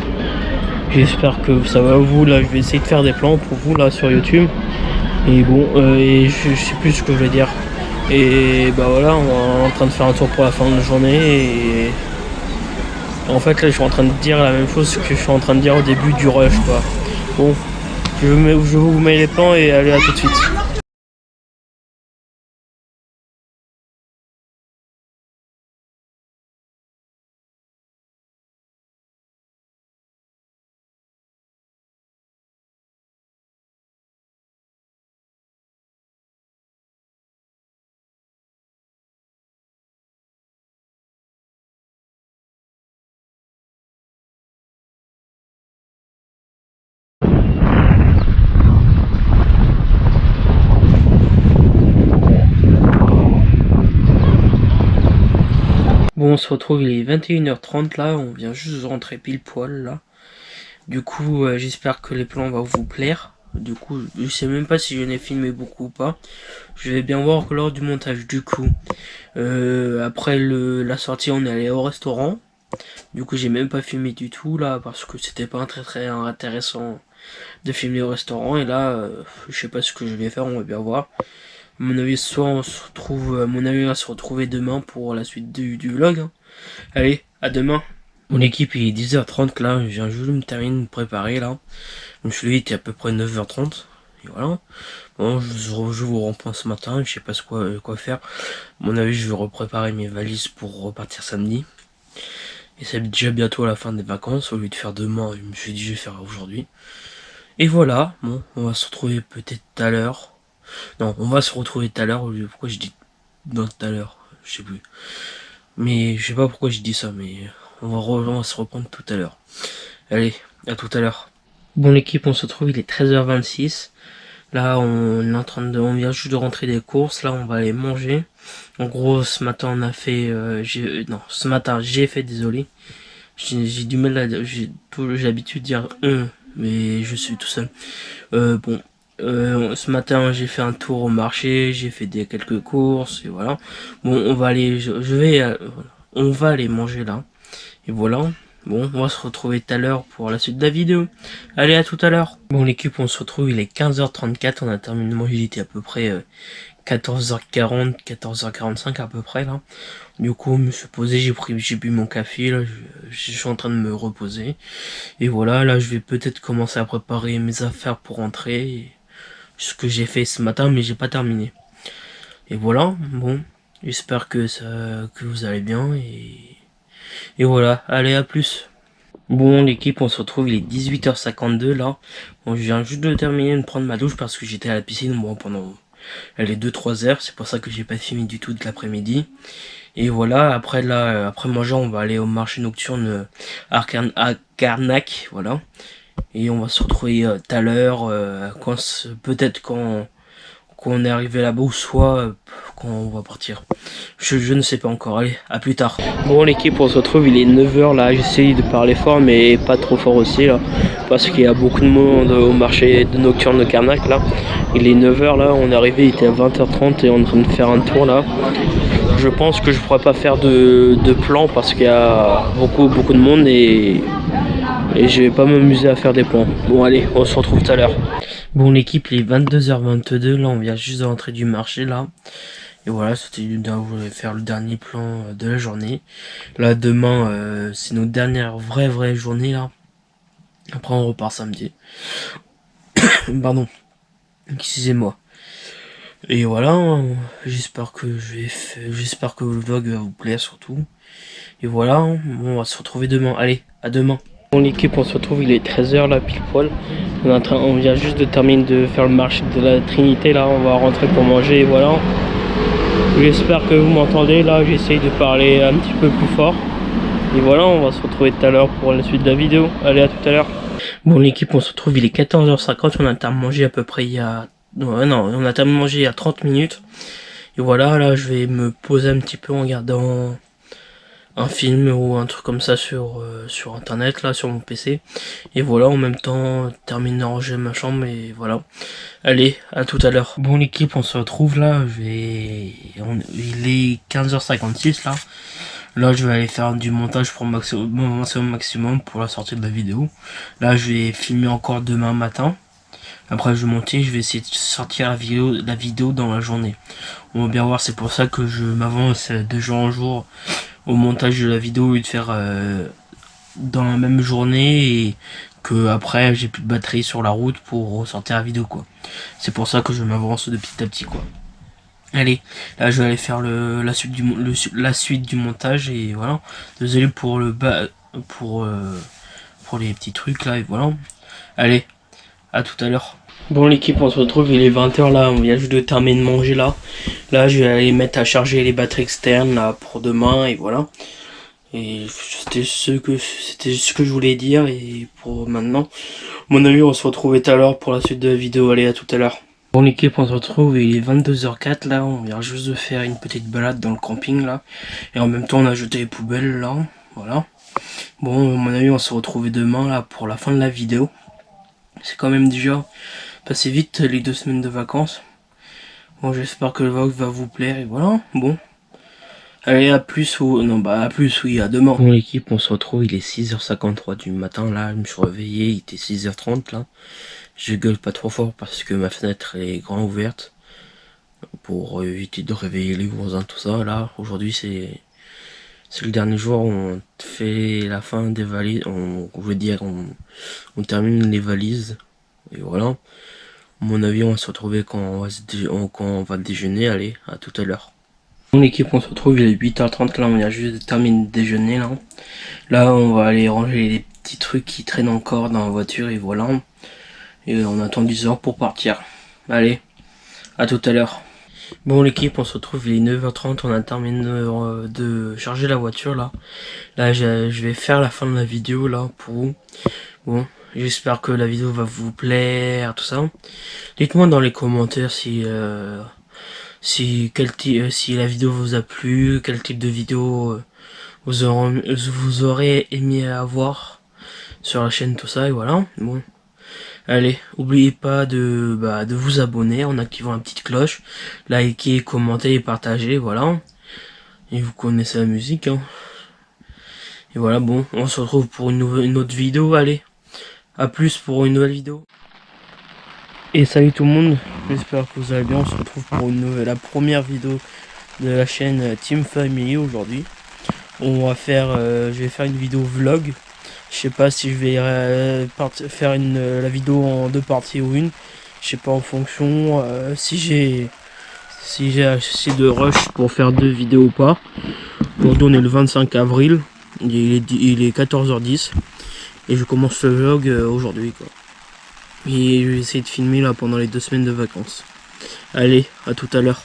J'espère que ça va vous, là je vais essayer de faire des plans pour vous là sur YouTube. Et bon, et je sais plus ce que je vais dire. Et bah voilà, on est en train de faire un tour pour la fin de la journée. Et en fait là je suis en train de dire la même chose que je suis en train de dire au début du rush quoi. Bon, je vous mets les plans et allez à tout de suite. Bon, on se retrouve, il est 21h30 là, on vient juste de rentrer pile poil là. Du coup, j'espère que les plans vont vous plaire. Du coup, je sais même pas si je n'ai filmé beaucoup ou pas. Je vais bien voir lors du montage. Du coup, après la sortie, on est allé au restaurant. Du coup, j'ai même pas filmé du tout là parce que c'était pas très intéressant de filmer au restaurant. Et là, je sais pas ce que je vais faire, on va bien voir. À mon avis, soit on se retrouve, à mon avis, on va se retrouver demain pour la suite du vlog. Hein. Allez, à demain. Mon équipe il est 10h30 là, je viens juste de me terminer de me préparer là. Donc celui était à peu près 9h30. Et voilà. Bon, je vous reprends ce matin, je sais pas quoi faire. À mon avis, je vais repréparer mes valises pour repartir samedi. Et c'est déjà bientôt à la fin des vacances. Au lieu de faire demain, je me suis dit je vais faire aujourd'hui. Et voilà, bon, on va se retrouver peut-être tout à l'heure. Non, on va se retrouver tout à l'heure. Pourquoi je dis dans tout à l'heure? Je sais plus. Mais je sais pas pourquoi je dis ça, mais on va se reprendre tout à l'heure. Allez, à tout à l'heure. Bon l'équipe, on se retrouve, il est 13h26. Là, on est en train on vient juste de rentrer des courses. Là, on va aller manger. En gros, ce matin, on a fait, ce matin, j'ai fait, désolé. J'ai du mal j'ai l'habitude de dire mais je suis tout seul. Ce matin, j'ai fait un tour au marché, j'ai fait quelques courses et voilà. Bon, on va aller, on va aller manger là. Et voilà. Bon, on va se retrouver tout à l'heure pour la suite de la vidéo. Allez, à tout à l'heure. Bon, l'équipe, on se retrouve, il est 15h34. On a terminé de manger, il était à peu près 14h40, 14h45 à peu près là. Du coup, je me suis posé, j'ai bu mon café, là, je suis en train de me reposer. Et voilà, là, je vais peut-être commencer à préparer mes affaires pour rentrer. Ce que j'ai fait ce matin, mais j'ai pas terminé. Et voilà, bon, j'espère que vous allez bien et voilà, allez à plus. Bon l'équipe, on se retrouve, il est 18h52 là. Bon, je viens juste de terminer de prendre ma douche parce que j'étais à la piscine bon, pendant les 2-3 heures. C'est pour ça que j'ai pas filmé du tout de l'après-midi. Et voilà, après là, après manger, on va aller au marché nocturne à Carnac, voilà. Et on va se retrouver tout à l'heure, peut-être quand on est arrivé là-bas ou soit quand on va partir. Je ne sais pas encore, allez, à plus tard. Bon l'équipe, on se retrouve, il est 9h là, j'essaye de parler fort mais pas trop fort aussi là, parce qu'il y a beaucoup de monde au marché de nocturne de Carnac là. Il est 9h là, on est arrivé, il était à 20h30 et on est en train de faire un tour là. Je pense que je pourrais pas faire de plan parce qu'il y a beaucoup de monde et je vais pas m'amuser à faire des plans. Bon allez, on se retrouve tout à l'heure. Bon l'équipe, il est 22h22, là on vient juste de rentrer du marché là. Et voilà, c'était faire le dernier plan de la journée. Là demain, c'est notre dernière vraie journée là. Après on repart samedi. Pardon, excusez-moi. Et voilà, j'espère que le vlog va vous plaire surtout. Et voilà, on va se retrouver demain. Allez, à demain. Bon l'équipe, on se retrouve, il est 13h là pile poil. On vient juste de terminer de faire le marché de la Trinité là, on va rentrer pour manger et voilà. J'espère que vous m'entendez là, j'essaye de parler un petit peu plus fort. Et voilà, on va se retrouver tout à l'heure pour la suite de la vidéo. Allez, à tout à l'heure. Bon l'équipe, on se retrouve, il est 14h50, on a terminé de manger à peu près il y a... on a terminé de manger il y a 30 minutes. Et voilà, là je vais me poser un petit peu en regardant un film ou un truc comme ça sur internet là, sur mon PC. Et voilà, en même temps terminer d'arranger ma chambre et voilà. Allez, à tout à l'heure. Bon l'équipe, on se retrouve là, il est 15h56 là. Là je vais aller faire du montage pour maximum pour la sortie de la vidéo. Là je vais filmer encore demain matin. Après je vais monter, je vais essayer de sortir la vidéo dans la journée. On va bien voir, c'est pour ça que je m'avance de jour en jour au montage de la vidéo et de faire dans la même journée et que après j'ai plus de batterie sur la route pour ressortir la vidéo quoi. C'est pour ça que je m'avance de petit à petit quoi. Allez, là je vais aller faire la suite du montage et voilà. Désolé pour pour les petits trucs là et voilà. Allez, à tout à l'heure. Bon l'équipe, on se retrouve, il est 20h là, on vient juste de terminer de manger là. Là je vais aller mettre à charger les batteries externes là pour demain et voilà. Et c'était ce que je voulais dire et pour maintenant. Mon avis, on se retrouve tout à l'heure pour la suite de la vidéo. Allez, à tout à l'heure. Bon l'équipe, on se retrouve, il est 22h04 là, on vient juste de faire une petite balade dans le camping là. Et en même temps on a jeté les poubelles là, voilà. Bon, à mon avis, on se retrouve demain là pour la fin de la vidéo. C'est quand même déjà passé vite les 2 semaines de vacances. Bon, j'espère que le vlog va vous plaire et voilà, bon. Allez, à plus ou... Non, bah à plus, oui, à demain. Bon l'équipe, on se retrouve, il est 6h53 du matin, là, je me suis réveillé, il était 6h30, là. Je gueule pas trop fort parce que ma fenêtre est grand ouverte. Pour éviter de réveiller les voisins, tout ça, là, aujourd'hui c'est le dernier jour où on fait la fin des valises, on termine les valises, et voilà. À mon avis, on va se retrouver quand on va déjeuner, allez, à tout à l'heure. Mon équipe, on se retrouve, il est 8h30, là on vient juste de terminer de déjeuner là. Là on va aller ranger les petits trucs qui traînent encore dans la voiture et voilà. Et on attend 10h pour partir. Allez, à tout à l'heure. Bon l'équipe, on se retrouve, il est 9h30, on a terminé de charger la voiture là. Là je vais faire la fin de la vidéo là pour vous. Bon, j'espère que la vidéo va vous plaire, tout ça. Dites-moi dans les commentaires si si la vidéo vous a plu, quel type de vidéo vous aurez aimé avoir sur la chaîne, tout ça, et voilà. Bon, allez, n'oubliez pas de vous abonner en activant la petite cloche, liker, commenter et partager, voilà. Et vous connaissez la musique, hein. Et voilà, bon, on se retrouve pour une autre vidéo, allez. À plus pour une nouvelle vidéo. Et salut tout le monde, j'espère que vous allez bien, on se retrouve pour la première vidéo de la chaîne Team Family aujourd'hui. On va faire, je vais faire une vidéo vlog. Je sais pas si je vais faire la vidéo en 2 parties ou une. Je sais pas en fonction si j'ai assez de rush pour faire 2 vidéos ou pas. Aujourd'hui on est le 25 avril, il est 14h10 et je commence le vlog aujourd'hui quoi. Et je vais essayer de filmer là pendant les 2 semaines de vacances. Allez, à tout à l'heure.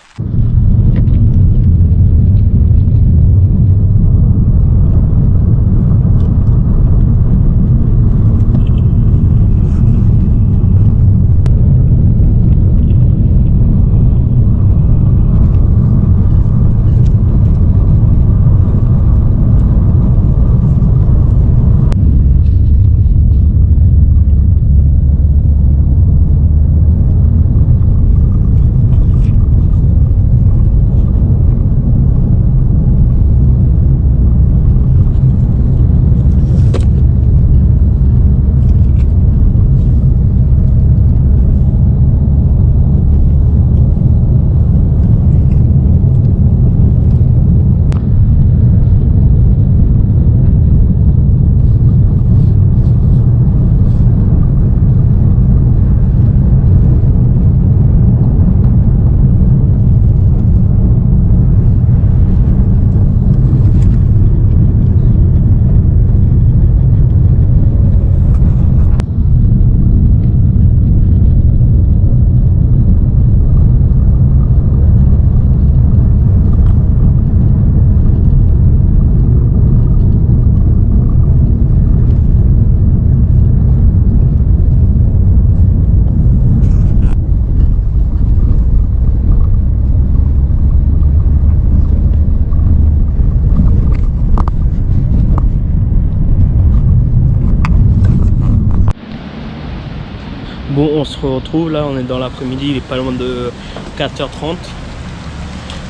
Bon, on se retrouve là, on est dans l'après-midi, il est pas loin de 4h30.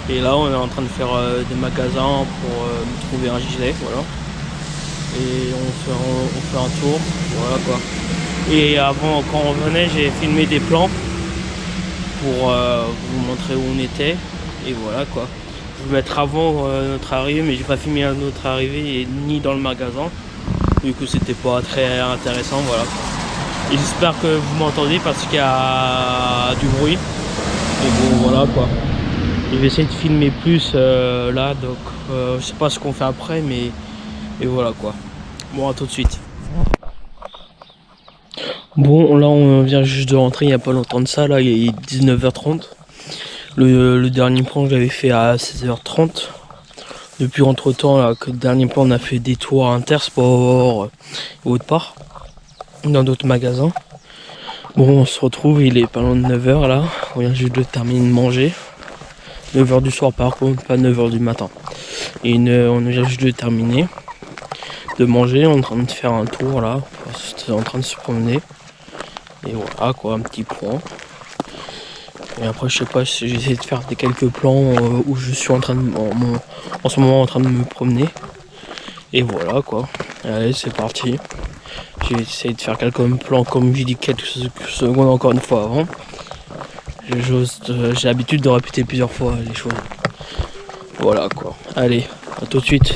Et là, on est en train de faire des magasins pour me trouver un gilet, voilà. Et on fait un tour, voilà quoi. Et avant, quand on venait, j'ai filmé des plans pour vous montrer où on était. Et voilà quoi. Je vais mettre avant notre arrivée, mais j'ai pas filmé notre arrivée et ni dans le magasin. Du coup, c'était pas très intéressant, voilà. Et j'espère que vous m'entendez parce qu'il y a du bruit. Et bon, voilà quoi. Je vais essayer de filmer plus là, donc je sais pas ce qu'on fait après, mais et voilà quoi. Bon, à tout de suite. Bon, là on vient juste de rentrer il n'y a pas longtemps de ça, là il est 19h30. Le dernier plan je l'avais fait à 16h30. Depuis entre temps, là, que le dernier plan on a fait des tours à Intersport et autre part, dans d'autres magasins. Bon, on se retrouve, il est pas loin de 9h là, on vient juste de terminer de manger. 9h du soir par contre, pas 9h du matin. Et on vient juste de terminer de manger, on est en train de faire un tour là, on est en train de se promener. Et voilà quoi, un petit point. Et après je sais pas, j'essaie de faire quelques plans où je suis en train de en ce moment en train de me promener. Et voilà quoi. Allez, c'est parti. J'ai essayé de faire quelques plans comme j'ai dit quelques secondes encore une fois avant. J'ai l'habitude de répéter plusieurs fois les choses. Voilà quoi. Allez, à tout de suite.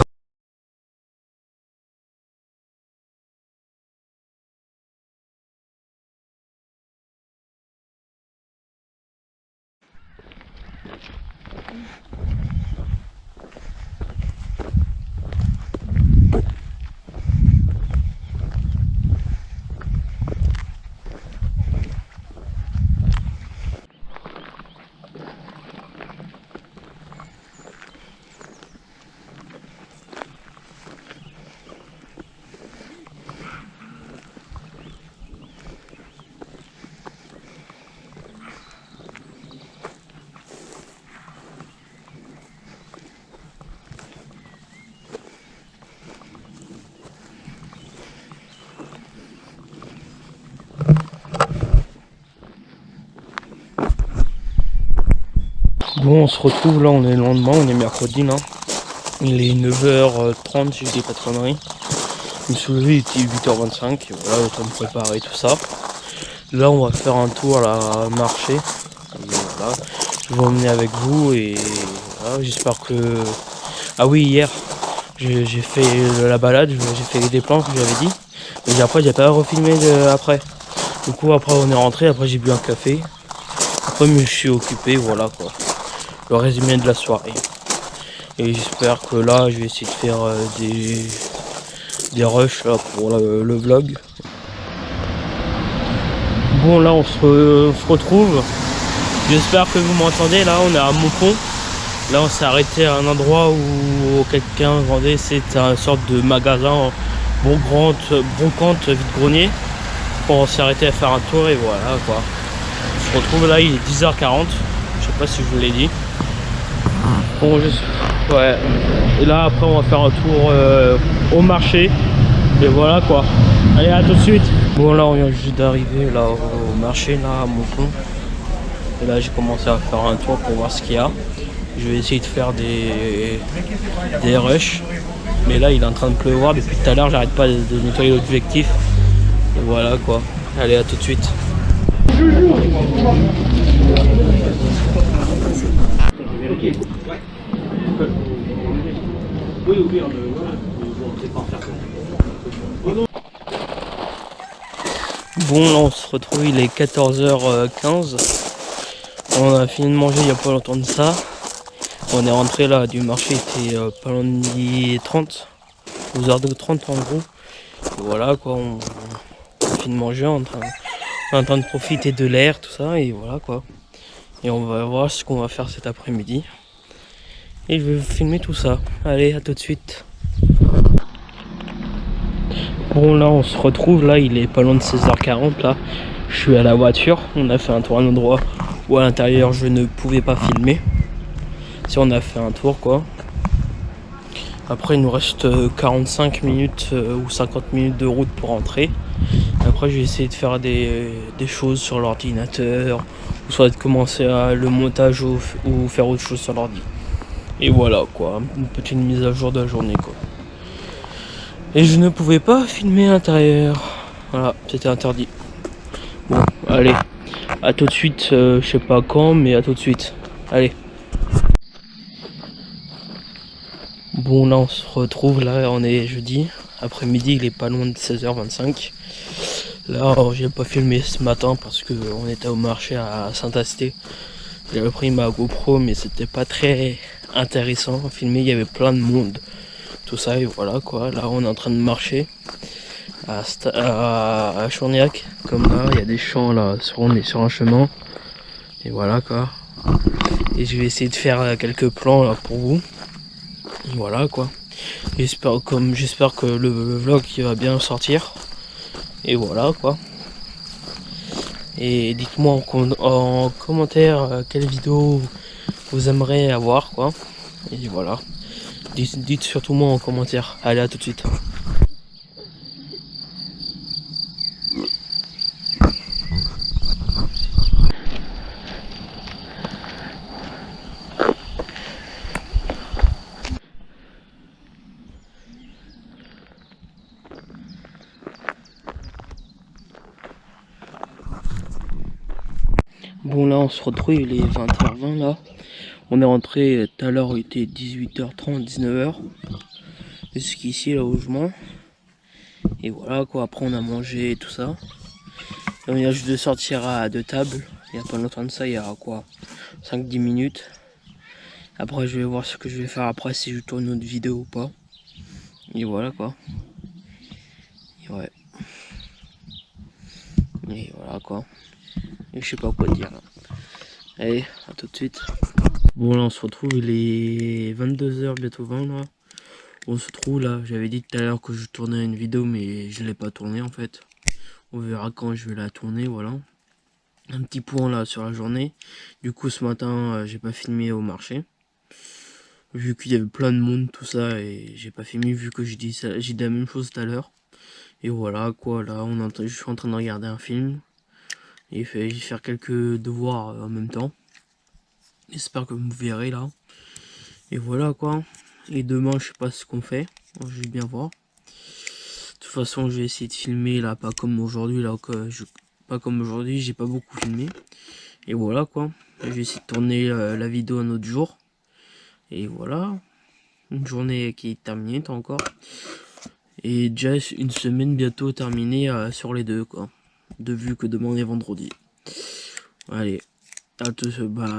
Bon, on se retrouve là, on est le lendemain, on est mercredi là. Il est 9h30 si je dis pas de conneries. Je me suis levé, il était 8h25, et voilà, autant me préparer tout ça. Là on va faire un tour à la marché. Et voilà. Je vais vous emmener avec vous et voilà, j'espère que. Ah oui, hier j'ai fait la balade, j'ai fait des plans que j'avais dit. Et après j'ai pas refilmé après. Du coup après on est rentré, après j'ai bu un café. Après je me suis occupé, voilà quoi. Le résumé de la soirée. Et j'espère que là je vais essayer de faire des rushs là, pour le vlog. Bon là on se retrouve. J'espère que vous m'entendez. Là on est à Montpont. Là on s'est arrêté à un endroit où quelqu'un vendait, c'est une sorte de magasin brocante vide-grenier. On s'est arrêté à faire un tour et voilà quoi. On se retrouve là, il est 10h40. Je sais pas si je vous l'ai dit. Bon, ouais. Et là après on va faire un tour au marché. Et voilà quoi. Allez, à tout de suite. Bon là on vient juste d'arriver là au marché là à Montpont. Et là j'ai commencé à faire un tour pour voir ce qu'il y a. Je vais essayer de faire des rushs. Mais là il est en train de pleuvoir depuis tout à l'heure, j'arrête pas de nettoyer l'objectif. Et voilà quoi. Allez, à tout de suite. Bon là on se retrouve, il est 14h15. On a fini de manger il n'y a pas longtemps de ça. On est rentré là du marché, il était pas loin de midi 30. 12h30 en gros. Et voilà quoi, on a fini de manger, on est en train de profiter de l'air, tout ça, et voilà quoi. Et on va voir ce qu'on va faire cet après-midi. Et je vais vous filmer tout ça. Allez, à tout de suite. Bon là on se retrouve, là il est pas loin de 16h40 là. Je suis à la voiture, on a fait un tour à un endroit où à l'intérieur je ne pouvais pas filmer. Si on a fait un tour quoi. Après il nous reste 45 minutes ou 50 minutes de route pour rentrer. Après je vais essayer de faire des choses sur l'ordinateur. Ou soit de commencer le montage ou faire autre chose sur l'ordi. Et voilà quoi, une petite mise à jour de la journée quoi. Et je ne pouvais pas filmer à l'intérieur. Voilà, c'était interdit. Allez, à tout de suite, je sais pas quand, mais à tout de suite. Allez. Bon, là on se retrouve, là on est jeudi, après-midi, il est pas loin de 16h25. Là j'ai pas filmé ce matin parce que on était au marché à Saint-Asté. J'avais pris ma GoPro mais c'était pas très intéressant à filmer, il y avait plein de monde. Tout ça et voilà quoi, là on est en train de marcher à Chourniac, comme là, il y a des champs là, on est sur un chemin. Et voilà quoi. Et je vais essayer de faire quelques plans là pour vous. Et voilà quoi. J'espère que le vlog il va bien sortir. Et voilà quoi. Et dites-moi en commentaire quelle vidéo vous aimeriez avoir quoi. Et voilà. Dites surtout moi en commentaire. Allez, à tout de suite. Bon là on se retrouve, il est 20h20 là. On est rentré tout à l'heure, il était 18h30, 19h. Jusqu'ici là où je mange. Et voilà quoi, après on a mangé et tout ça. Et on vient juste de sortir à deux tables. Il n'y a pas longtemps de ça, il y a quoi 5-10 minutes. Après je vais voir ce que je vais faire après, si je tourne une autre vidéo ou pas. Et voilà quoi. Et ouais. Et voilà quoi. Et je sais pas quoi dire là. Allez, à tout de suite. Bon là on se retrouve, il est 22h bientôt 20 là. On se trouve là, j'avais dit tout à l'heure que je tournais une vidéo mais je l'ai pas tournée en fait. On verra quand je vais la tourner, voilà. Un petit point là sur la journée. Du coup ce matin j'ai pas filmé au marché. Vu qu'il y avait plein de monde tout ça et j'ai pas filmé vu que j'ai dit la même chose tout à l'heure. Et voilà quoi, là je suis en train de regarder un film. Et je vais faire quelques devoirs en même temps. J'espère que vous me verrez là. Et voilà quoi. Et demain je sais pas ce qu'on fait. Je vais bien voir. De toute façon je vais essayer de filmer là, pas comme aujourd'hui là, pas comme aujourd'hui, j'ai pas beaucoup filmé. Et voilà quoi. Je vais essayer de tourner la vidéo un autre jour. Et voilà. Une journée qui est terminée encore. Et déjà une semaine bientôt terminée sur les deux quoi. De vu que demain est vendredi. Allez. À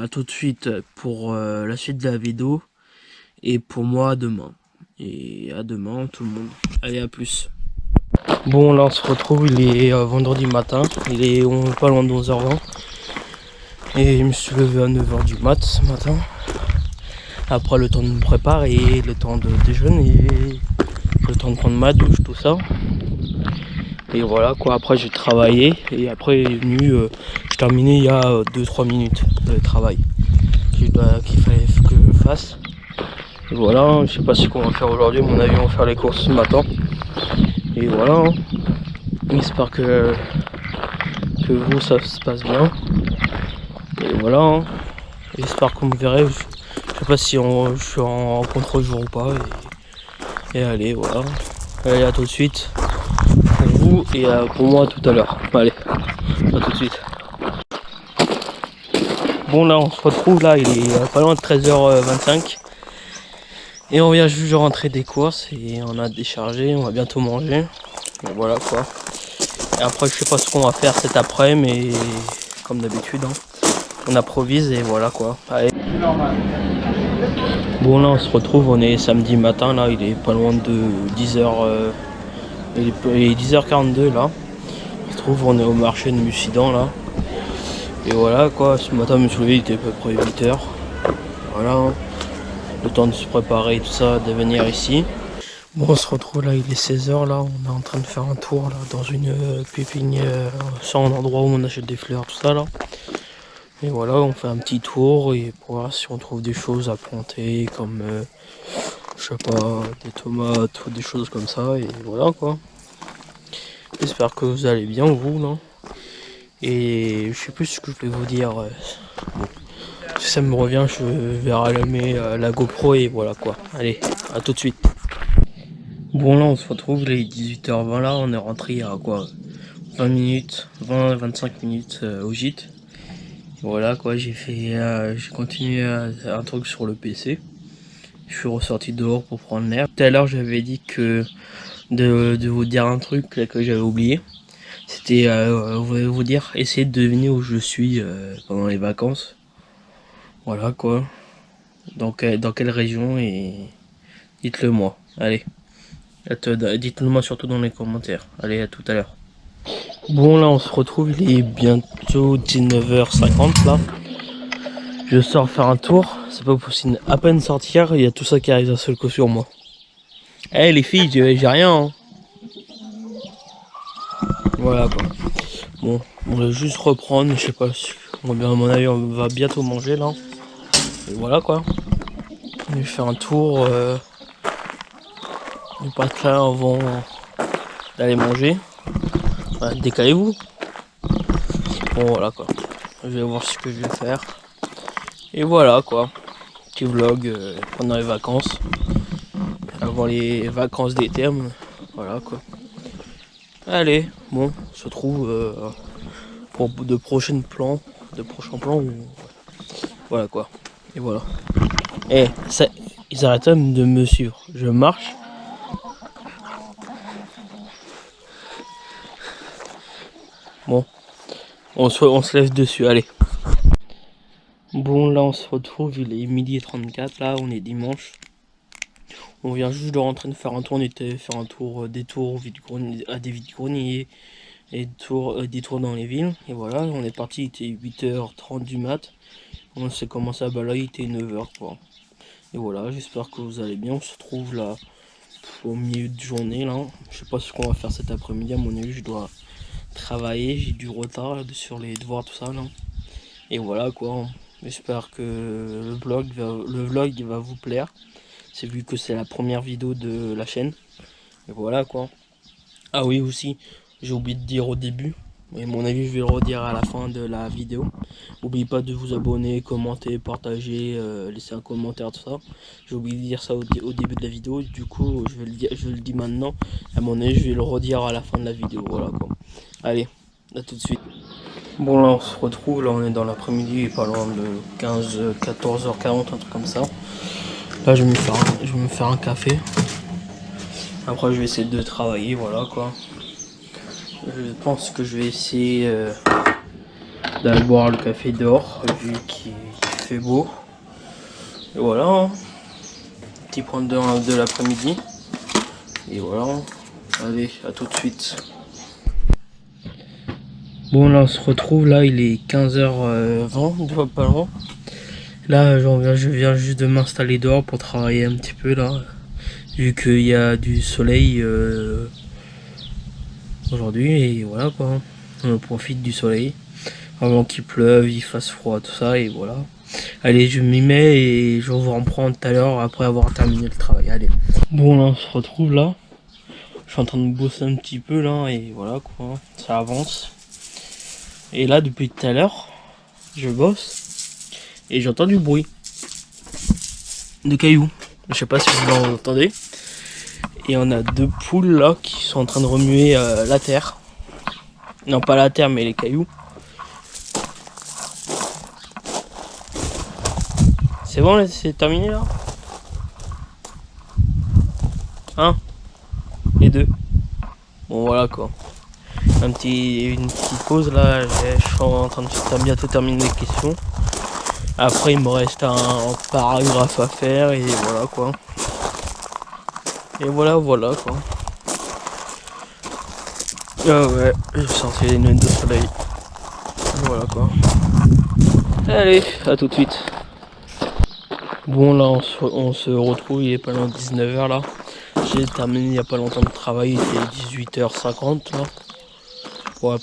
tout de suite pour la suite de la vidéo. Et pour moi demain. Et à demain tout le monde. Allez, à plus. Bon là on se retrouve, il est vendredi matin. Il est pas loin de 11h20. Et je me suis levé à 9h du mat ce matin. Après le temps de me préparer, le temps de déjeuner, le temps de prendre ma douche, tout ça. Et voilà quoi, après j'ai travaillé. Et après j'ai terminé il y a 2-3 minutes de travail qu'il fallait que je fasse. Et voilà, je sais pas ce qu'on va faire aujourd'hui, à mon avis on va faire les courses ce matin. Et voilà, j'espère que vous ça se passe bien. Et voilà, j'espère qu'on me verrait. Je sais pas si je suis en contre-jour ou pas. Et allez, voilà. Allez, à tout de suite. Pour vous et pour moi tout à l'heure. Allez, à tout de suite. Bon là on se retrouve, là il est pas loin de 13h25. Et on vient juste de rentrer des courses et on a déchargé, on va bientôt manger. Donc voilà quoi. Et après je sais pas ce qu'on va faire cet après, mais comme d'habitude hein, on improvise et voilà quoi. Allez. Bon là on se retrouve, on est samedi matin, là il est pas loin de 10h, il est 10h42 là. On se trouve, on est au marché de Mussidan là. Et voilà quoi, ce matin je me suis levé, il était à peu près 8h. Voilà, hein. Le temps de se préparer et tout ça, de venir ici. Bon on se retrouve là, il est 16h là, on est en train de faire un tour là dans une pépinière, sur un endroit où on achète des fleurs, tout ça là. Et voilà, on fait un petit tour et pour voir si on trouve des choses à planter comme, je sais pas, des tomates ou des choses comme ça. Et voilà quoi. J'espère que vous allez bien vous là. Et je sais plus ce que je voulais vous dire. Bon. Si ça me revient, je vais rallumer la GoPro et voilà quoi. Allez, à tout de suite. Bon là on se retrouve, il est 18h20 là, on est rentré à quoi 20 minutes, 20-25 minutes au gîte. Voilà quoi, j'ai continué un truc sur le PC. Je suis ressorti dehors pour prendre l'air. Tout à l'heure j'avais dit que de vous dire un truc là, que j'avais oublié. C'était vous dire, essayez de deviner où je suis pendant les vacances. Voilà quoi. Dans quelle région et dites-le moi. Allez. Dites-le moi surtout dans les commentaires. Allez, à tout à l'heure. Bon là on se retrouve, il est bientôt 19h50 là. Je sors faire un tour, c'est pas possible. À peine sortir, il y a tout ça qui arrive d'un seul coup sur moi. Eh les filles, j'ai rien hein. Voilà quoi. Bon, on va juste reprendre, je sais pas si. À mon avis on va bientôt manger là. Et voilà quoi. Je vais faire un tour. Du patelin avant d'aller manger. Voilà, décalez-vous. Bon voilà quoi. Je vais voir ce que je vais faire. Et voilà quoi. Petit vlog pendant les vacances. Avant les vacances d'été. Voilà quoi. Allez, bon, on se retrouve pour de prochains plans. Voilà quoi. Et voilà. Et ça, ils arrêtent même de me suivre. Je marche. Bon, on se lève dessus, allez. Bon, là on se retrouve, il est 12h34, là on est dimanche. On vient juste de rentrer de faire un tour, on était faire un tour, des tours à des vides-greniers et des tours dans les villes. Et voilà, on est parti, il était 8h30 du mat. On s'est commencé à balader, il était 9h quoi. Et voilà, j'espère que vous allez bien, on se retrouve là au milieu de journée là. Je sais pas ce qu'on va faire cet après-midi, à mon avis je dois travailler, j'ai du retard là, sur les devoirs tout ça là. Et voilà quoi, j'espère que le vlog va vous plaire. C'est vu que c'est la première vidéo de la chaîne. Et voilà quoi. Ah oui aussi, j'ai oublié de dire au début, mais à mon avis je vais le redire à la fin de la vidéo. N'oubliez pas de vous abonner, commenter, partager, laisser un commentaire, tout ça. J'ai oublié de dire ça au début de la vidéo, du coup je le dis maintenant. À mon avis je vais le redire à la fin de la vidéo, voilà quoi. Allez, à tout de suite. Bon là on se retrouve, là on est dans l'après-midi, pas loin de 14h40, un truc comme ça. Là je vais me faire un café. Après je vais essayer de travailler, voilà quoi. Je pense que je vais essayer d'aller boire le café dehors, vu qu'il fait beau. Et voilà, hein. Petit point de l'après-midi. Et voilà, allez, à tout de suite. Bon là on se retrouve, là il est 15h20, pas loin. Là je viens juste de m'installer dehors pour travailler un petit peu là. Vu qu'il y a du soleil aujourd'hui et voilà quoi. On profite du soleil. Avant qu'il pleuve, il fasse froid, tout ça et voilà. Allez, je m'y mets et je vous reprends tout à l'heure après avoir terminé le travail. Allez. Bon là on se retrouve là. Je suis en train de bosser un petit peu là et voilà quoi. Ça avance. Et là depuis tout à l'heure, je bosse et j'entends du bruit. De cailloux. Je sais pas si vous l'entendez. Et on a deux poules là qui sont en train de remuer la terre. Non pas la terre mais les cailloux. C'est bon, c'est terminé là. Un et deux. Bon voilà quoi. Une petite pause là, je suis en train de bientôt terminer les questions. Après il me reste un paragraphe à faire et voilà quoi. Et voilà quoi. Ah ouais, j'ai senti les lunettes de soleil. Voilà quoi. Allez, à tout de suite. Bon là on se retrouve, il est pas loin de 19h là. J'ai terminé il y a pas longtemps de travail, il était 18h50 là. Ouais, à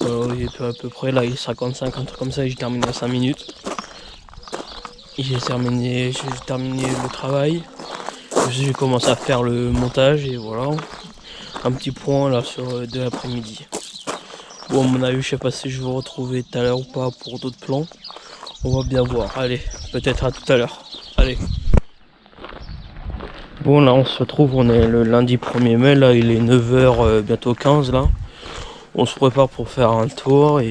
peu près là il est 55, un truc comme ça et j'ai terminé en 5 minutes. J'ai terminé le travail. J'ai commencé à faire le montage et voilà. Un petit point là sur de l'après-midi. Bon à mon avis je sais pas si je vais vous retrouver tout à l'heure ou pas pour d'autres plans. On va bien voir. Allez, peut-être à tout à l'heure. Allez. Bon là on se retrouve, on est le lundi 1er mai, là il est 9h bientôt 15 là. On se prépare pour faire un tour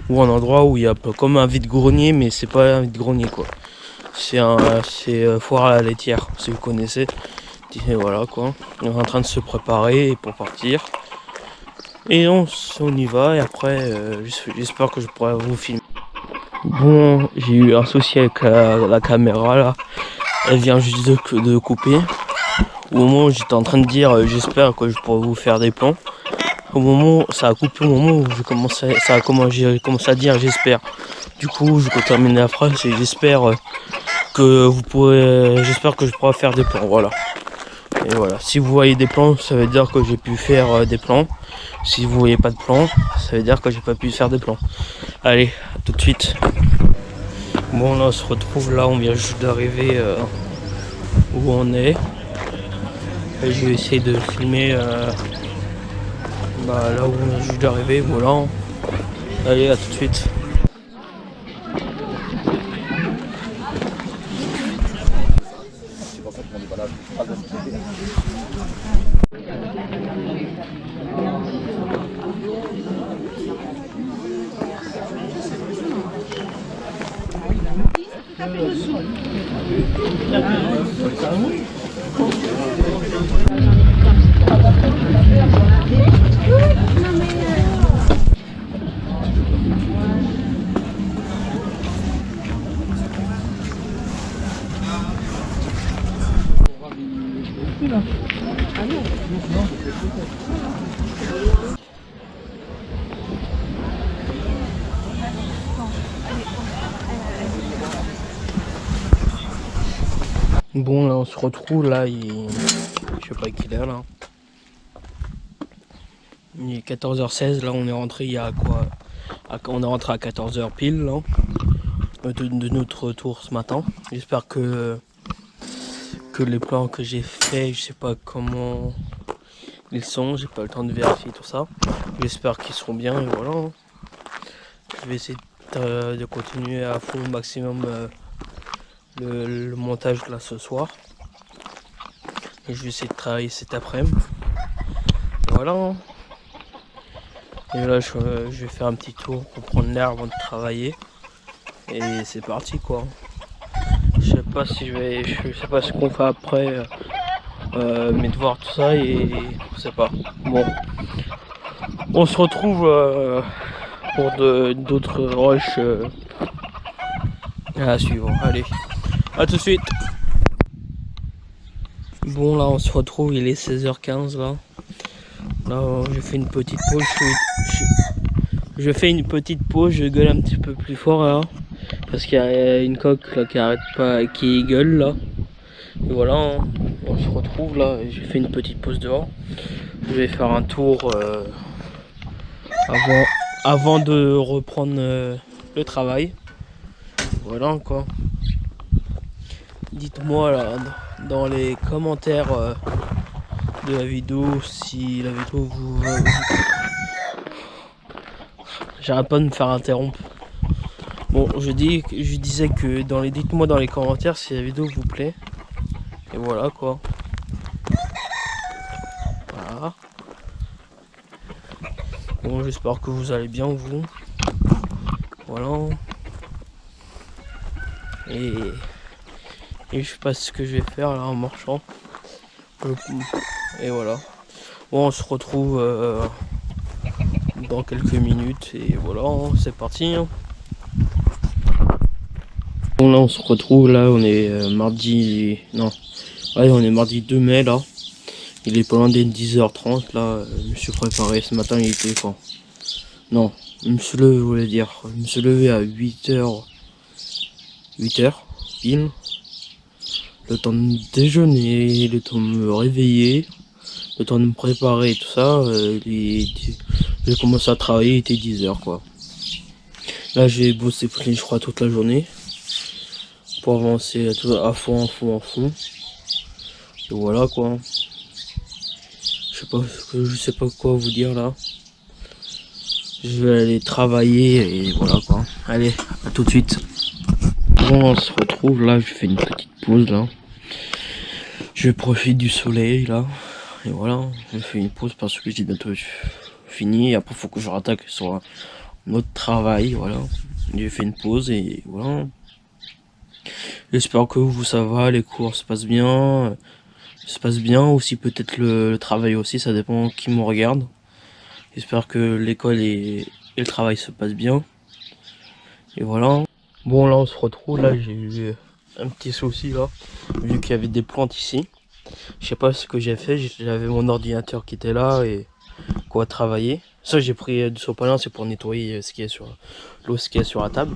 ou un endroit où il y a comme un vide-grenier, mais c'est pas un vide-grenier quoi. C'est foire à la laitière, si vous connaissez. Et voilà quoi. On est en train de se préparer pour partir. Et on y va et après j'espère que je pourrai vous filmer. Bon, j'ai eu un souci avec la caméra là. Elle vient juste de couper. Au moment où j'étais en train de dire j'espère que je pourrai vous faire des plans. Au moment, ça a coupé au moment où j'ai commencé à dire j'espère. Du coup, je peux terminer la phrase et j'espère j'espère que je pourrai faire des plans. Voilà. Et voilà. Si vous voyez des plans, ça veut dire que j'ai pu faire des plans. Si vous voyez pas de plans, ça veut dire que j'ai pas pu faire des plans. Allez, à tout de suite. Bon, là, on se retrouve là. On vient juste d'arriver où on est. Et je vais essayer de filmer. Là où on est juste d'arriver, voilà. Allez, à tout de suite. Bon, là on se retrouve là, je sais pas qu'il est là. Il est 14h16, là on est rentré il y a quoi, on est rentré à 14h pile là, de notre retour ce matin. J'espère que les plans que j'ai fait, je sais pas comment ils sont, j'ai pas le temps de vérifier tout ça. J'espère qu'ils seront bien et voilà. Je vais essayer de continuer à fond au maximum le montage là ce soir. Et je vais essayer de travailler cet après-midi. Voilà. Et là je vais faire un petit tour pour prendre l'air avant de travailler. Et c'est parti quoi. Je sais pas si je sais pas ce qu'on fait après mes devoirs tout ça et je sais pas. Bon. On se retrouve pour d'autres rushs à suivre. Allez, à tout de suite. Bon là on se retrouve, il est 16h15 là. Là je fais une petite pause, je fais une petite pause, je gueule un petit peu plus fort là. Parce qu'il y a une coque là qui arrête pas, qui gueule là. Et voilà, hein, on se retrouve là, j'ai fait une petite pause dehors. Je vais faire un tour avant de reprendre le travail. Voilà quoi. Dites-moi là dans les commentaires de la vidéo si la vidéo vous... J'arrête pas de me faire interrompre. Bon, je disais que dites-moi dans les commentaires si la vidéo vous plaît. Et voilà quoi. Voilà. Bon, j'espère que vous allez bien vous. Voilà. Et je sais pas ce que je vais faire là en marchant. Et voilà. Bon, on se retrouve dans quelques minutes et voilà, hein, c'est parti. Hein. Bon là on se retrouve là, on est mardi. Non. Ouais, on est mardi 2 mai là. Il est pas loin des 10h30 là. Je me suis préparé ce matin, il était quand? Non, je me suis levé, je voulais dire. Je me suis levé à 8h. 8h, pile. Le temps de déjeuner, le temps de me réveiller, le temps de me préparer et tout ça. J'ai commencé à travailler, il était 10h quoi. Là j'ai bossé je crois toute la journée. Pour avancer à fond. Et voilà quoi. Je sais pas quoi vous dire là. Je vais aller travailler et voilà quoi. Allez, à tout de suite. Bon, on se retrouve là, je fais une petite pause là. Je profite du soleil là. Et voilà, je fais une pause parce que j'ai bientôt fini. Après, faut que je rattaque sur un autre travail. Voilà. J'ai fait une pause et voilà. J'espère que vous, ça va, les cours se passent bien. Se passe bien. Aussi, peut-être le travail aussi, ça dépend qui me regarde. J'espère que l'école et le travail se passent bien. Et voilà. Bon, là, on se retrouve. Là, j'ai eu un petit souci là. Vu qu'il y avait des plantes ici. Je sais pas ce que j'ai fait. J'avais mon ordinateur qui était là et quoi travailler. Ça, j'ai pris du sopalin, c'est pour nettoyer ce qui est sur l'eau, ce qui est sur la table.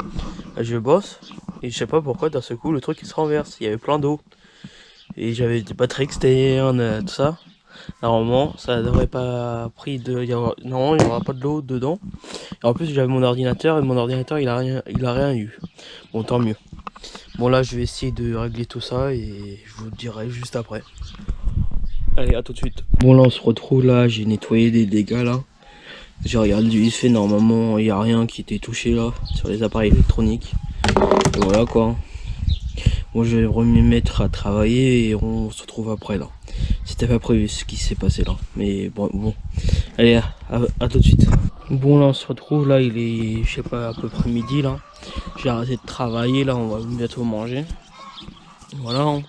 Là, je bosse et je sais pas pourquoi d'un seul coup le truc il se renverse. Il y avait plein d'eau et j'avais des batteries externes, tout ça. Normalement, ça n'aurait pas pris de. Normalement, il n'y aura pas de l'eau dedans. Et en plus, j'avais mon ordinateur et mon ordinateur il a rien eu. Bon, tant mieux. Bon, là, je vais essayer de régler tout ça et je vous dirai juste après. Allez, à tout de suite. Bon, là, on se retrouve là. J'ai nettoyé des dégâts là. J'ai regardé du vite fait. Normalement, il n'y a rien qui était touché là sur les appareils électroniques. Et voilà quoi. Bon, je vais me mettre à travailler et on se retrouve après là. C'était pas prévu ce qui s'est passé là. Mais bon. Allez, à tout de suite. Bon, là, on se retrouve là. Il est, je sais pas, à peu près midi là. J'ai arrêté de travailler là. On va bientôt manger. Voilà.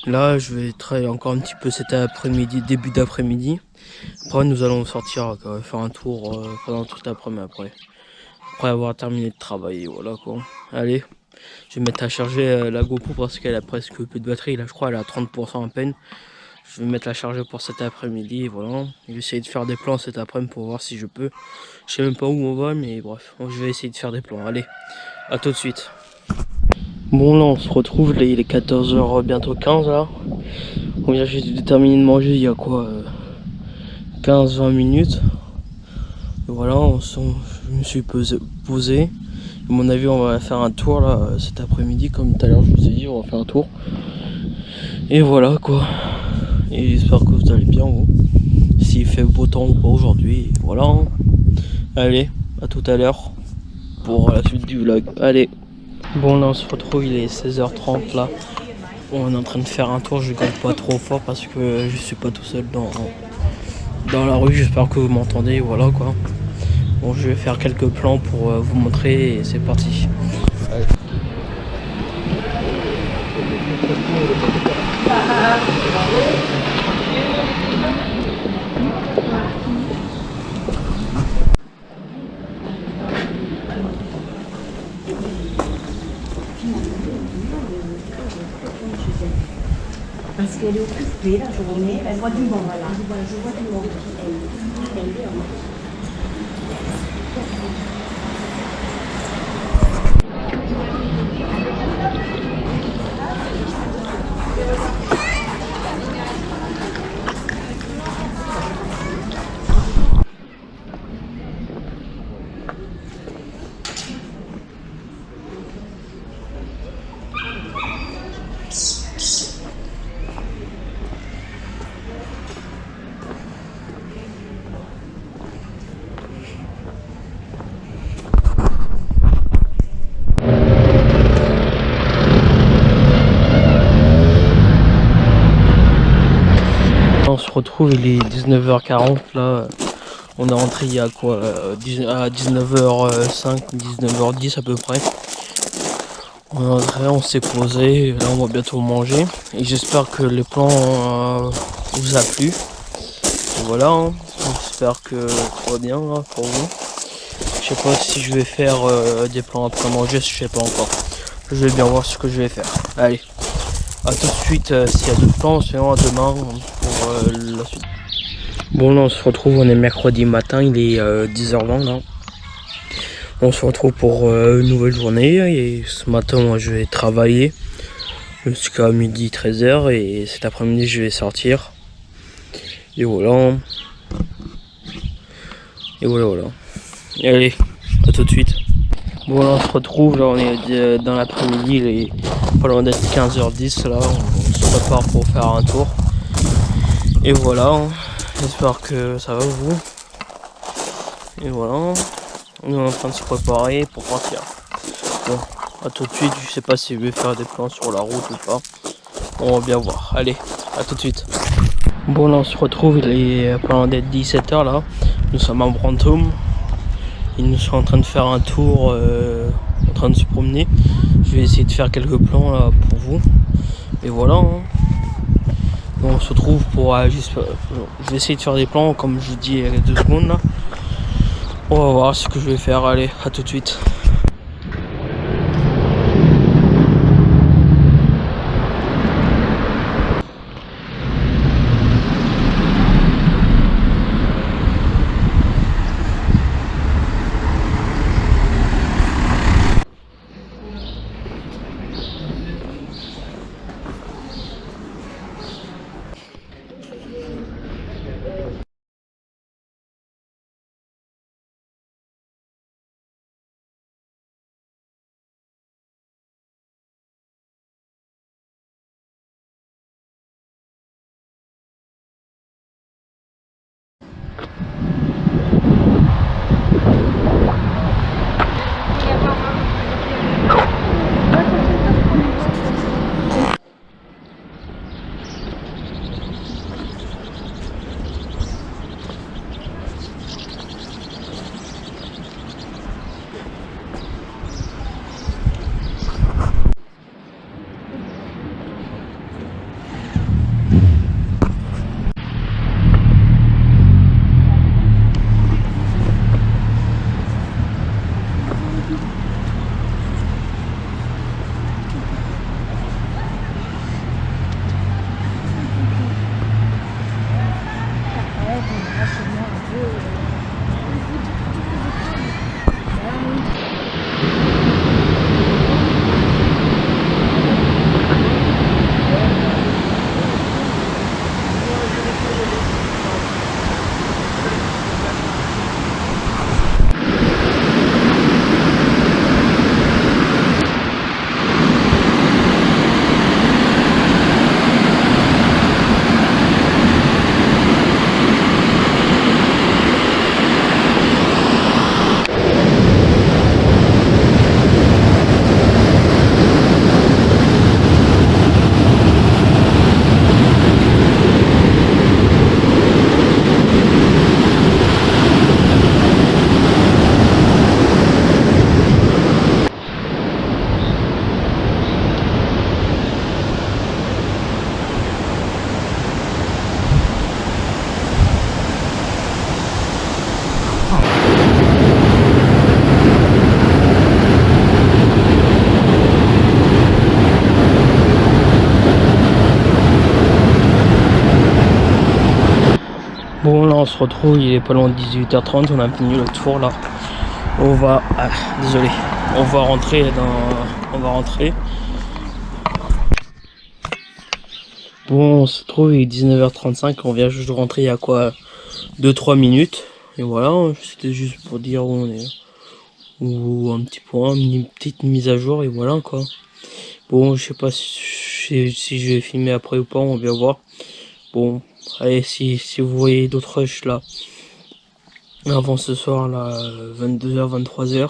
Là, je vais travailler encore un petit peu cet après-midi, début d'après-midi. Après, nous allons sortir, faire un tour pendant toute l'après-midi après avoir terminé de travailler. Voilà quoi. Allez, je vais mettre à charger la GoPro parce qu'elle a presque plus de batterie. Là, je crois, elle a 30% à peine. Je vais mettre la charger pour cet après-midi. Voilà. Je vais essayer de faire des plans cet après-midi pour voir si je peux. Je sais même pas où on va, mais bref, je vais essayer de faire des plans. Allez, à tout de suite. Bon, là, on se retrouve. Là, il est 14h, bientôt 15 là. On vient juste de terminer de manger il y a quoi 15-20 minutes. Et voilà, je me suis posé. À mon avis, on va faire un tour là cet après-midi. Comme tout à l'heure, je vous ai dit, on va faire un tour. Et voilà quoi. Et j'espère que vous allez bien, vous. S'il fait beau temps ou pas aujourd'hui. Voilà. Allez, à tout à l'heure pour la suite du vlog. Allez. Bon, là, on se retrouve. Il est 16h30 là. On est en train de faire un tour. Je gueule pas trop fort parce que je suis pas tout seul dans la rue. J'espère que vous m'entendez. Voilà quoi. Bon, je vais faire quelques plans pour vous montrer et c'est parti. Allez. Parce qu'elle est occupée la journée, elle voit du monde, voilà. Je vois du monde qui aime bien. On se retrouve, il est 19h40 là. On est rentré il y a quoi à 19h05, 19h10 à peu près. On est rentré, on s'est posé, là on va bientôt manger. Et j'espère que les plans vous a plu. Et voilà, hein. J'espère que tout va bien là, pour vous. Je sais pas si je vais faire des plans après manger, je sais pas encore. Je vais bien voir ce que je vais faire. Allez, à tout de suite s'il y a d'autres plans, sinon à demain pour la suite. Bon, là on se retrouve, on est mercredi matin, il est 10h20 là. On se retrouve pour une nouvelle journée et ce matin moi je vais travailler jusqu'à midi 13h et cet après-midi je vais sortir. Et voilà. Et voilà. Et allez, à tout de suite. Bon, là on se retrouve, là on est dans l'après-midi, il est pas loin d'être 15h10 là, on se prépare pour faire un tour. Et voilà, j'espère que ça va vous. Et voilà, on est en train de se préparer pour partir. Bon, à tout de suite, je sais pas si je vais faire des plans sur la route ou pas. On va bien voir, allez, à tout de suite. Bon, là on se retrouve, il est pas loin d'être 17h là. Nous sommes à Brantôme. Ils nous sont en train de faire un tour, en train de se promener. Je vais essayer de faire quelques plans là pour vous. Et voilà. Hein. On se retrouve pour je vais essayer de faire des plans comme je vous dis il y a 2 secondes là. On va voir ce que je vais faire. Allez, à tout de suite. Bon là on se retrouve, il est pas loin de 18h30, on a fini le tour là. On va... Ah, désolé. On va rentrer dans... On va rentrer. Bon on se retrouve, il est 19h35, on vient juste de rentrer il y a quoi 2-3 minutes. Et voilà, c'était juste pour dire où on est. Ou un petit point, une petite mise à jour et voilà quoi. Bon je sais pas si je vais filmer après ou pas, on va bien voir. Bon, allez, si vous voyez d'autres rushs là, avant ce soir là, 22h, 23h,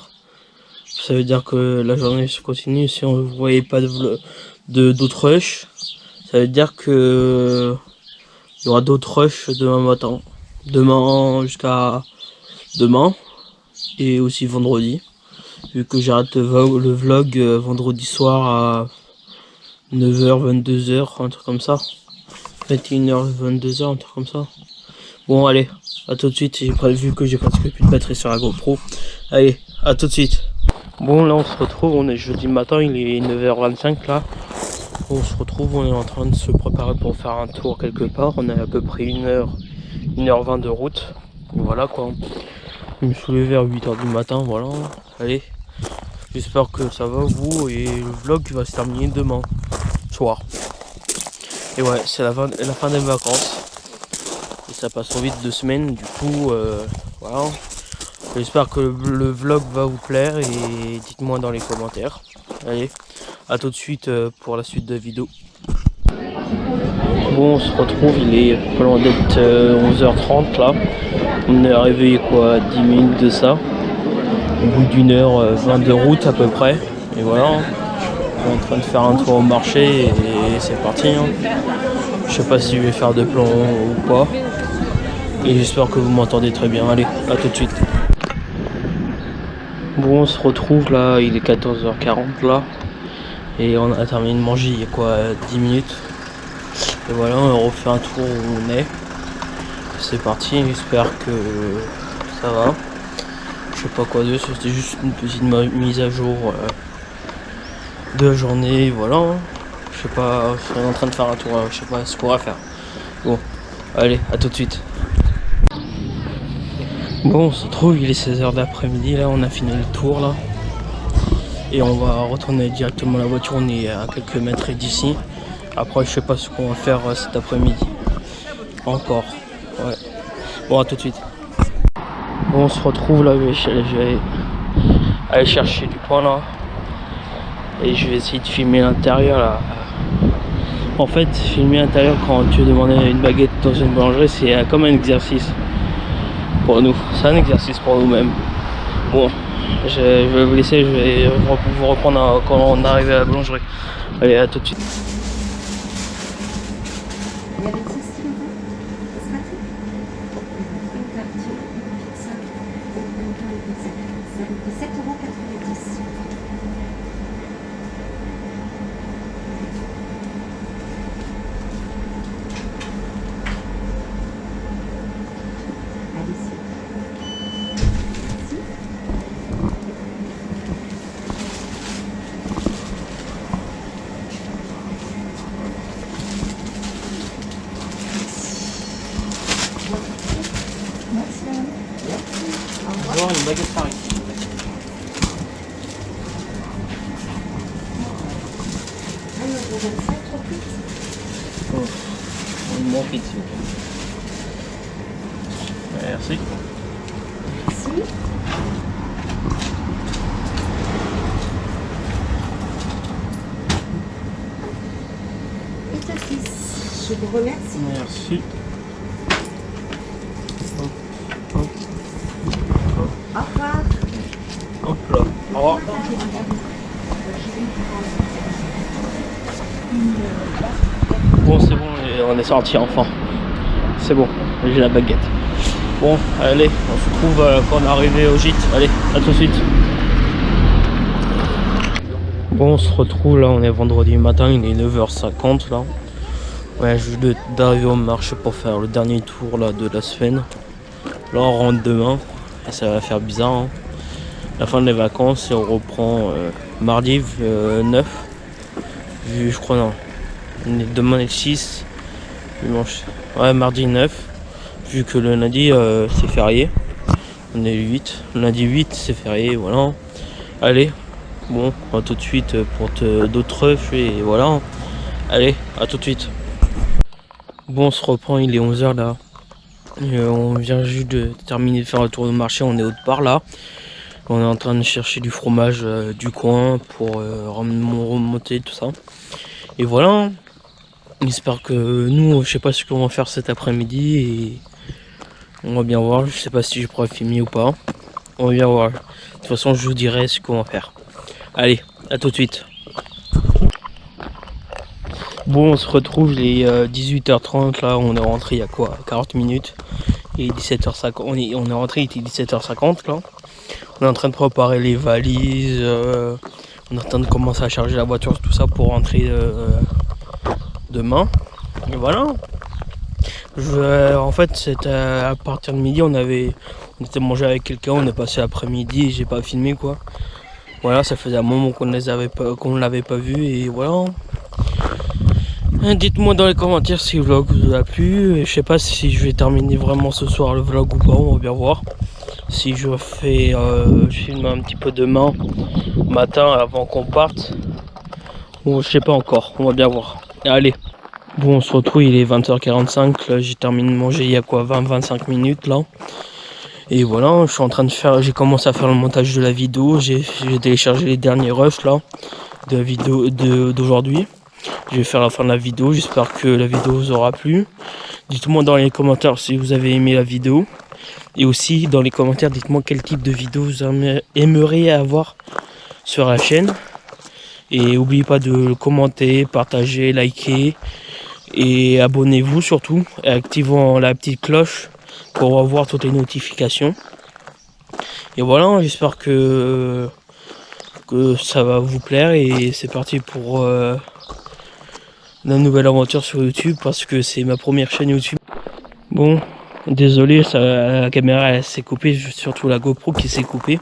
ça veut dire que la journée se continue. Si on ne voyait pas d'autres rushs, ça veut dire que il y aura d'autres rushs demain matin. Demain jusqu'à demain, et aussi vendredi. Vu que j'arrête le vlog vendredi soir à 9h, 22h, un truc comme ça. 21h, 22h, un truc comme ça. Bon allez, à tout de suite, vu que j'ai presque plus de batterie sur la GoPro. Allez, à tout de suite. Bon là on se retrouve, on est jeudi matin, il est 9h25 là. On se retrouve, on est en train de se préparer pour faire un tour quelque part. On a à peu près 1h20 de route. Voilà quoi. Je me suis levé vers 8h du matin, voilà. Allez, j'espère que ça va vous, et le vlog va se terminer demain soir. Et ouais, c'est la fin des vacances. Et ça passe trop vite, 2 semaines, du coup, voilà. J'espère que le vlog va vous plaire, et dites-moi dans les commentaires. Allez, à tout de suite pour la suite de la vidéo. Bon, on se retrouve, il est pas loin d'être 11h30 là. On est arrivé quoi, 10 minutes de ça. Au bout d'1h20 de route à peu près. Et voilà. On est en train de faire un tour au marché et c'est parti. Hein. Je sais pas si je vais faire de plans ou pas. Et j'espère que vous m'entendez très bien. Allez, à tout de suite. Bon, on se retrouve là, il est 14h40 là. Et on a terminé de manger il y a quoi, 10 minutes. Et voilà, on refait un tour où on est. C'est parti, j'espère que ça va. Je sais pas quoi d'autre, c'était juste une petite mise à jour de la journée, voilà. Je sais pas, je suis en train de faire un tour, je sais pas ce qu'on va faire. Bon, allez, à tout de suite. Bon, on se trouve, il est 16h d'après-midi, là, on a fini le tour, là. Et on va retourner directement à la voiture, on est à quelques mètres d'ici. Après, je sais pas ce qu'on va faire cet après-midi. Encore, ouais. Bon, à tout de suite. Bon, on se retrouve là, je vais aller chercher du pain, là. Et je vais essayer de filmer l'intérieur, là. En fait, filmer l'intérieur quand tu demandes une baguette dans une boulangerie, c'est comme un exercice. Pour nous, c'est un exercice pour nous-mêmes. Bon, je vais vous laisser, je vais vous reprendre quand on arrive à la boulangerie. Allez, à tout de suite. Il y avait ceci, ce matin. Une tartine, une pizza, un pain et pizza. Ça vous fait 7,90 €. Allez-y. Merci madame. Au revoir. Une baguette Paris. Alors, vous avez ça trop vite. Une moins vite, s'il vous plaît. Merci. Merci. Et saucisse. Je vous remercie. Merci. Au revoir. Hop là. Au revoir. Bon, c'est bon, on est sorti enfin. C'est bon, j'ai la baguette. Bon, allez, on se retrouve quand on est arrivé au gîte. Allez, à tout de suite. Bon, on se retrouve là, on est vendredi matin, il est 9h50 là. Ouais, je viens d'arriver au marché pour faire le dernier tour là de la semaine. Là, on rentre demain. Et ça va faire bizarre, hein. La fin des vacances et on reprend mardi 9. Je crois non. Demain est le 6. Dimanche. Ouais, mardi 9. Vu que le lundi c'est férié. On est le 8. Le lundi 8 c'est férié, voilà. Allez, bon, à tout de suite pour d'autres refs et voilà. Allez, à tout de suite. Bon, on se reprend, il est 11h là. On vient juste de terminer de faire un tour de marché, on est autre part là. On est en train de chercher du fromage du coin pour remonter tout ça. Et voilà. J'espère que nous, je sais pas ce qu'on va faire cet après-midi et on va bien voir. Je sais pas si je pourrai filmer ou pas. On va bien voir. De toute façon, je vous dirai ce qu'on va faire. Allez, à tout de suite. Bon, on se retrouve les 18h30 là. On est rentré il y a quoi, 40 minutes. Et 17h50. On est rentré, il était 17h50 là. On est en train de préparer les valises. On est en train de commencer à charger la voiture, tout ça pour rentrer demain. Et voilà. En fait, c'était à partir de midi, on était mangé avec quelqu'un, on est passé l'après-midi et j'ai pas filmé quoi. Voilà, ça faisait un moment qu'on ne l'avait pas vu et voilà. Dites-moi dans les commentaires si le vlog vous a plu. Et je sais pas si je vais terminer vraiment ce soir le vlog ou pas, on va bien voir. Si je filme un petit peu demain matin avant qu'on parte. Bon, je sais pas encore, on va bien voir. Allez. Bon, on se retrouve, il est 20h45, là j'ai terminé de manger il y a quoi, 20-25 minutes là. Et voilà, je suis en train de faire, j'ai commencé à faire le montage de la vidéo, j'ai téléchargé les derniers rushs là, de la vidéo d'aujourd'hui. Je vais faire la fin de la vidéo, j'espère que la vidéo vous aura plu. Dites-moi dans les commentaires si vous avez aimé la vidéo. Et aussi dans les commentaires, dites-moi quel type de vidéo vous aimeriez avoir sur la chaîne. Et n'oubliez pas de commenter, partager, liker. Et abonnez-vous surtout, et activant la petite cloche pour avoir toutes les notifications. Et voilà, j'espère que ça va vous plaire et c'est parti pour une nouvelle aventure sur YouTube parce que c'est ma première chaîne YouTube. Bon, désolé, la caméra elle s'est coupée, surtout la GoPro qui s'est coupée.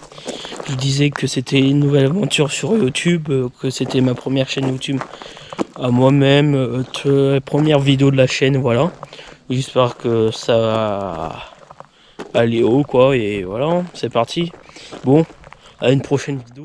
Je disais que c'était une nouvelle aventure sur YouTube, que c'était ma première chaîne YouTube à moi-même, la première vidéo de la chaîne, voilà. J'espère que ça va aller haut quoi et voilà, c'est parti. Bon, à une prochaine vidéo.